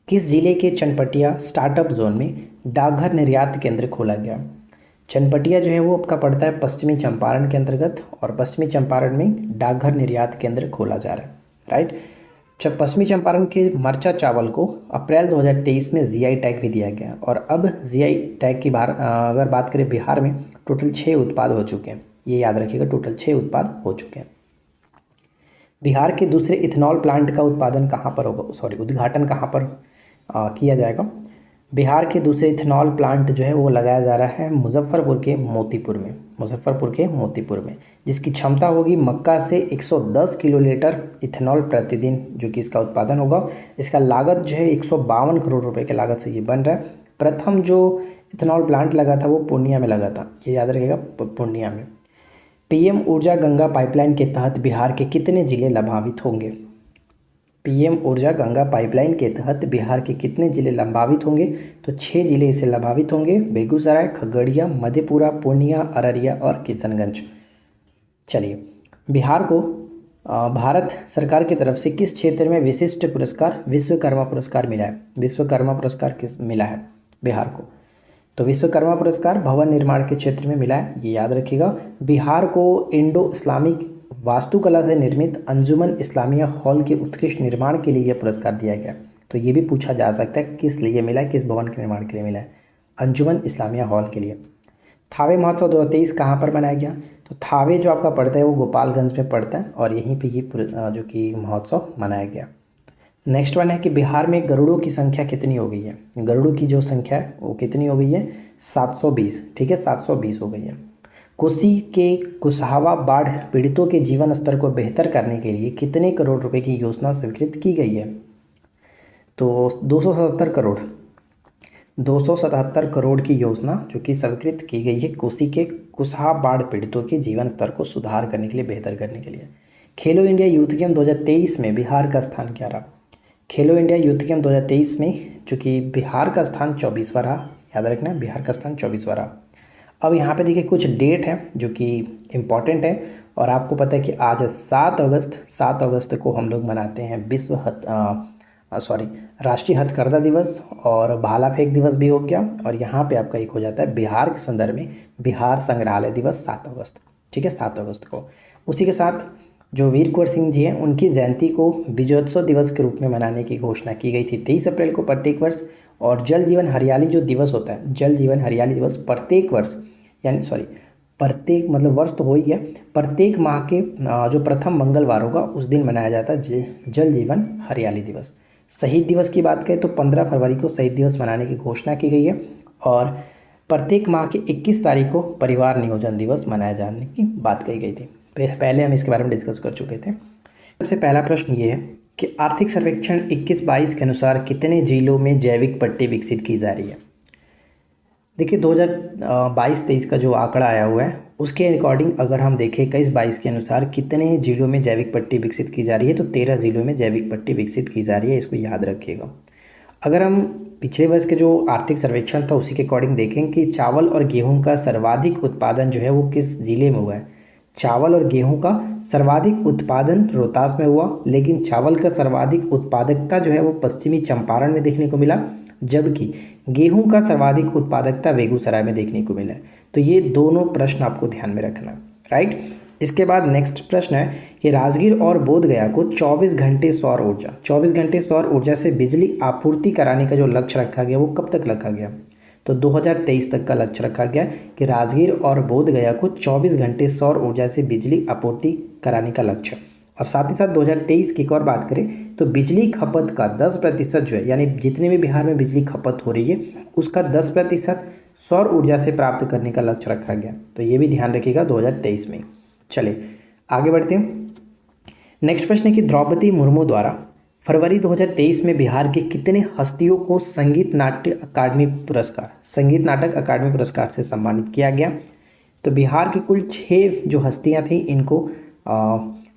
किस जिले के चनपटिया स्टार्टअप जोन में डाकघर निर्यात केंद्र खोला गया? चनपटिया जो है वो आपका पड़ता है पश्चिमी चंपारण के अंतर्गत, और पश्चिमी चंपारण में डाकघर निर्यात केंद्र खोला जा रहा है, राइट। जब पश्चिमी चंपारण के मरचा चावल को अप्रैल 2023 में जीआई टैग भी दिया गया, और अब जीआई टैग की अगर बात करें बिहार में टोटल 6 उत्पाद हो चुके हैं, ये याद रखिएगा, टोटल 6 उत्पाद हो चुके हैं। बिहार के दूसरे इथेनॉल प्लांट का उत्पादन कहाँ पर होगा, उद्घाटन कहाँ पर किया जाएगा। बिहार के दूसरे इथेनॉल प्लांट जो है वो लगाया जा रहा है मुजफ्फरपुर के मोतीपुर में, जिसकी क्षमता होगी मक्का से 110 किलोलीटर इथेनॉल प्रतिदिन जो कि इसका उत्पादन होगा। इसका लागत जो है 152 करोड़ रुपए के लागत से ये बन रहा है। प्रथम जो इथेनॉल प्लांट लगा था वो पूर्णिया में लगा था, ये याद रखिएगा, पूर्णिया में। पीएम ऊर्जा गंगा पाइपलाइन के तहत बिहार के कितने जिले लाभान्वित होंगे। पीएम ऊर्जा गंगा पाइपलाइन के तहत बिहार के कितने जिले लाभान्वित होंगे, तो 6 जिले इससे लाभान्वित होंगे, बेगूसराय, खगड़िया, मधेपुरा, पूर्णिया, अररिया और किशनगंज। चलिए, बिहार को भारत सरकार की तरफ से किस क्षेत्र में विशिष्ट पुरस्कार विश्वकर्मा पुरस्कार मिला है। विश्वकर्मा पुरस्कार किस मिला है बिहार को, तो विश्वकर्मा पुरस्कार भवन निर्माण के क्षेत्र में मिला है, ये याद रखिएगा। बिहार को इंडो इस्लामिक वास्तुकला से निर्मित अंजुमन इस्लामिया हॉल के उत्कृष्ट निर्माण के लिए यह पुरस्कार दिया गया। तो ये भी पूछा जा सकता है किस लिए मिला है, किस भवन के निर्माण के लिए मिला है, अंजुमन इस्लामिया हॉल के लिए। थावे महोत्सव 2023 कहाँ पर मनाया गया, तो थावे जो आपका पड़ता है वो गोपालगंज में पड़ता है, और यहीं पे ये जो कि महोत्सव मनाया गया। नेक्स्ट वन है कि बिहार में गरुड़ों की संख्या कितनी हो गई है। गरुड़ों की जो संख्या है वो कितनी हो गई है, 720, ठीक है, 720 हो गई है। कोसी के कुशहावा बाढ़ पीड़ितों के जीवन स्तर को बेहतर करने के लिए कितने करोड़ रुपए की योजना स्वीकृत की गई है, तो 277 करोड़ की योजना जो कि स्वीकृत की गई है कोसी के कुशहा बाढ़ पीड़ितों के जीवन स्तर को सुधार करने के लिए, बेहतर करने के लिए। खेलो इंडिया यूथ गेम 2023 में बिहार का स्थान क्या रहा। खेलो इंडिया यूथ गेम 2023 में जो कि बिहार का स्थान 24वां रहा, याद रखना, बिहार का स्थान 24वां रहा। अब यहाँ पे देखिए कुछ डेट है जो कि इम्पॉर्टेंट है, और आपको पता है कि आज 7 अगस्त को हम लोग मनाते हैं राष्ट्रीय हथकरघा दिवस, और भाला फेंक दिवस भी हो गया, और यहाँ पे आपका एक हो जाता है बिहार के संदर्भ में बिहार संग्रहालय दिवस 7 अगस्त, ठीक है, 7 अगस्त को। उसी के साथ जो वीर कुंवर सिंह जी हैं उनकी जयंती को विजयोत्सव दिवस के रूप में मनाने की घोषणा की गई थी 23 अप्रैल को प्रत्येक वर्ष। और जल जीवन हरियाली जो दिवस होता है, जल जीवन हरियाली दिवस प्रत्येक वर्ष, प्रत्येक मतलब वर्ष तो हो ही गया, प्रत्येक माह के जो प्रथम मंगलवार होगा उस दिन मनाया जाता है जल जीवन हरियाली दिवस। शहीद दिवस की बात करें तो 15 फरवरी को शहीद दिवस मनाने की घोषणा की गई है, और प्रत्येक माह की 21 तारीख को परिवार नियोजन दिवस मनाए जाने की बात कही गई थी। पहले हम इसके बारे में डिस्कस कर चुके थे। सबसे पहला प्रश्न ये है कि आर्थिक सर्वेक्षण 21-22 के अनुसार कितने जिलों में जैविक पट्टी विकसित की जा रही है। देखिए 2022-23 का जो आंकड़ा आया हुआ है उसके अकॉर्डिंग अगर हम देखें 21-22 के अनुसार कितने जिलों में जैविक पट्टी विकसित की जा रही है, तो 13 जिलों में जैविक पट्टी विकसित की जा रही है, इसको याद रखिएगा। अगर हम पिछले वर्ष के जो आर्थिक सर्वेक्षण था उसी के अकॉर्डिंग देखें कि चावल और गेहूं का सर्वाधिक उत्पादन जो है वो किस जिले में हुआ है। चावल और गेहूं का सर्वाधिक उत्पादन रोहतास में हुआ, लेकिन चावल का सर्वाधिक उत्पादकता जो है वो पश्चिमी चंपारण में देखने को मिला, जबकि गेहूं का सर्वाधिक उत्पादकता बेगूसराय में देखने को मिला है। तो ये दोनों प्रश्न आपको ध्यान में रखना है, राइट। इसके बाद नेक्स्ट प्रश्न है कि राजगीर और बोधगया को 24 घंटे सौर ऊर्जा से बिजली आपूर्ति कराने का जो लक्ष्य रखा गया वो कब तक रखा गया, तो 2023 तक का लक्ष्य रखा गया कि राजगीर और बोधगया को 24 घंटे सौर ऊर्जा से बिजली आपूर्ति कराने का लक्ष्य। और साथ ही साथ 2023 की एक और बात करें तो बिजली खपत का 10% जो है, यानी जितने भी बिहार में बिजली खपत हो रही है उसका 10% सौर ऊर्जा से प्राप्त करने का लक्ष्य रखा गया। तो ये भी ध्यान रखिएगा 2023 में। चलिए आगे बढ़ते हैं। नेक्स्ट प्रश्न है कि द्रौपदी मुर्मू द्वारा फरवरी 2023 में बिहार के कितने हस्तियों को संगीत नाटक अकादमी पुरस्कार से सम्मानित किया गया। तो बिहार की कुल 6 जो हस्तियां थीं इनको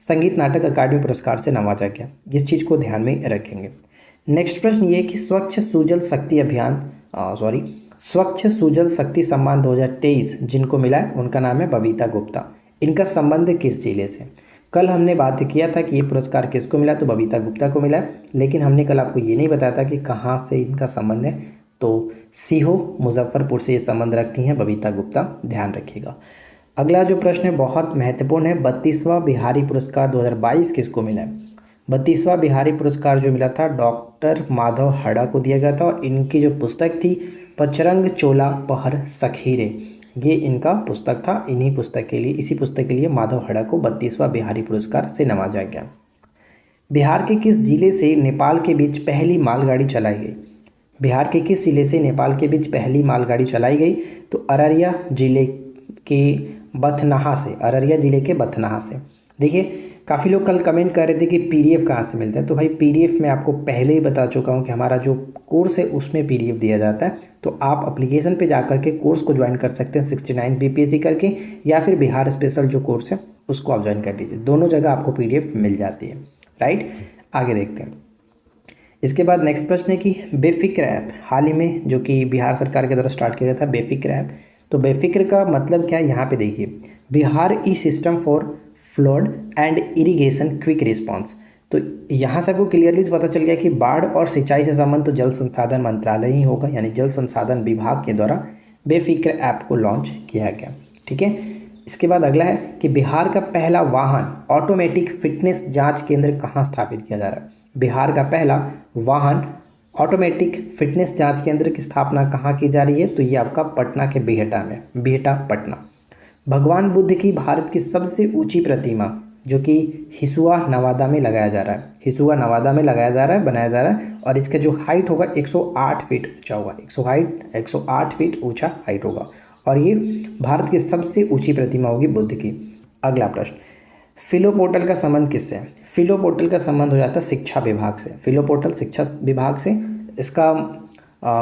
संगीत नाटक अकादमी पुरस्कार से नवाजा गया। इस चीज़ को ध्यान में रखेंगे। नेक्स्ट प्रश्न ये कि स्वच्छ सुजल शक्ति सम्मान 2023 जिनको मिला है उनका नाम है बबीता गुप्ता। इनका संबंध किस जिले से। कल हमने बात किया था कि ये पुरस्कार किसको मिला, तो बबीता गुप्ता को मिला, लेकिन हमने कल आपको ये नहीं बताया था कि कहाँ से इनका संबंध है। तो सीहो मुजफ्फरपुर से ये संबंध रखती हैं बबीता गुप्ता, ध्यान रखिएगा। अगला जो प्रश्न है बहुत महत्वपूर्ण है, 32वां बिहारी पुरस्कार 2022 किसको मिला है? 32वां बिहारी पुरस्कार जो मिला था डॉक्टर माधव हड़ा को दिया गया था और इनकी जो पुस्तक थी पचरंग चोला पहर सखीरे, ये इनका पुस्तक था। इसी पुस्तक के लिए माधव हड़ा को 32वां बिहारी पुरस्कार से नवाजा गया। बिहार के किस जिले से नेपाल के बीच पहली मालगाड़ी चलाई गई? बिहार के किस जिले से नेपाल के बीच पहली मालगाड़ी चलाई गई? तो अररिया जिले के बथनाहा से। देखिए काफ़ी लोग कल कमेंट कर रहे थे कि पीडीएफ कहाँ से मिलता है, तो भाई पीडीएफ मैं आपको पहले ही बता चुका हूँ कि हमारा जो कोर्स है उसमें पीडीएफ दिया जाता है। तो आप एप्लीकेशन पे जा करके कोर्स को ज्वाइन कर सकते हैं 69 बीपीएससी करके, या फिर बिहार स्पेशल जो कोर्स है उसको आप ज्वाइन कर लीजिए, दोनों जगह आपको पीडीएफ मिल जाती है। राइट, आगे देखते हैं। इसके बाद नेक्स्ट प्रश्न है कि बेफिक्र ऐप हाल ही में जो कि बिहार सरकार के द्वारा स्टार्ट किया गया था बेफिक्र ऐप, तो बेफिक्र का मतलब क्या है यहाँ पे देखिए, Bihar E system for flood and irrigation quick response. तो यहाँ से आपको क्लियरली पता चल गया कि बाढ़ और सिंचाई से संबंध तो जल संसाधन मंत्रालय ही होगा, यानी जल संसाधन विभाग के द्वारा बेफिक्र ऐप को लॉन्च किया गया। ठीक है, इसके बाद अगला है कि बिहार का पहला वाहन ऑटोमेटिक फिटनेस जांच केंद्र कहाँ स्थापित किया जा रहा है? बिहार का पहला वाहन ऑटोमेटिक फिटनेस जांच केंद्र की स्थापना कहाँ की जा रही है? तो ये आपका पटना के बिहटा में, बिहटा पटना। भगवान बुद्ध की भारत की सबसे ऊंची प्रतिमा जो कि हिसुआ नवादा में लगाया जा रहा है, बनाया जा रहा है और इसका जो हाइट होगा 108 फीट ऊंचा होगा, 108 फीट ऊंचा हाइट होगा और ये भारत की सबसे ऊंची प्रतिमा होगी बुद्ध की। अगला प्रश्न, फिलो पोर्टल का संबंध किससे है? फिलो पोर्टल का संबंध हो जाता है शिक्षा विभाग से। फिलो पोर्टल शिक्षा विभाग से। इसका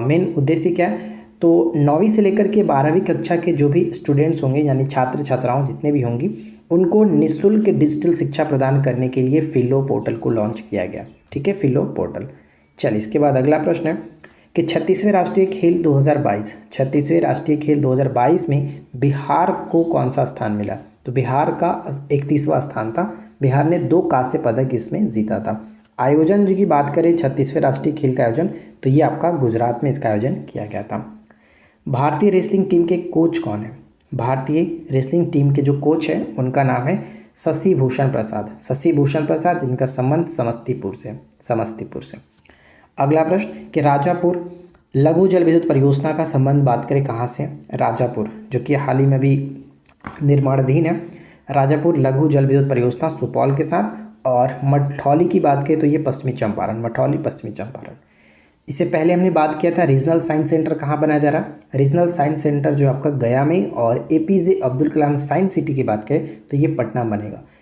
मेन उद्देश्य क्या है? तो 9वीं से लेकर के 12वीं कक्षा के जो भी स्टूडेंट्स होंगे, यानी छात्र छात्राओं जितने भी होंगी, उनको निःशुल्क डिजिटल शिक्षा प्रदान करने के लिए फिलो पोर्टल को लॉन्च किया गया। ठीक है, फिलो पोर्टल। चलिए इसके बाद अगला प्रश्न है कि 36वें राष्ट्रीय खेल 2022 में बिहार को कौन सा स्थान मिला? तो बिहार का 31वां स्थान था। बिहार ने 2 कांस्य पदक इसमें जीता था। आयोजन की बात करें 36वें राष्ट्रीय खेल का आयोजन, तो ये आपका गुजरात में इसका आयोजन किया गया था। भारतीय रेसलिंग टीम के कोच कौन है? भारतीय रेसलिंग टीम के जो कोच हैं उनका नाम है शशि भूषण प्रसाद, जिनका संबंध समस्तीपुर से। अगला प्रश्न कि राजापुर लघु जल विद्युत परियोजना का संबंध बात करें कहाँ से? राजापुर जो कि हाल ही में भी निर्माणाधीन है, राजापुर लघु जल विद्युत परियोजना सुपौल के साथ। और मठौली की बात करें तो ये पश्चिमी चंपारण। इससे पहले हमने बात किया था रीजनल साइंस सेंटर कहाँ बनाया जा रहा है? रीजनल साइंस सेंटर जो आपका गया में, और APJ Abdul Kalam science city की बात करें तो ये पटना बनेगा।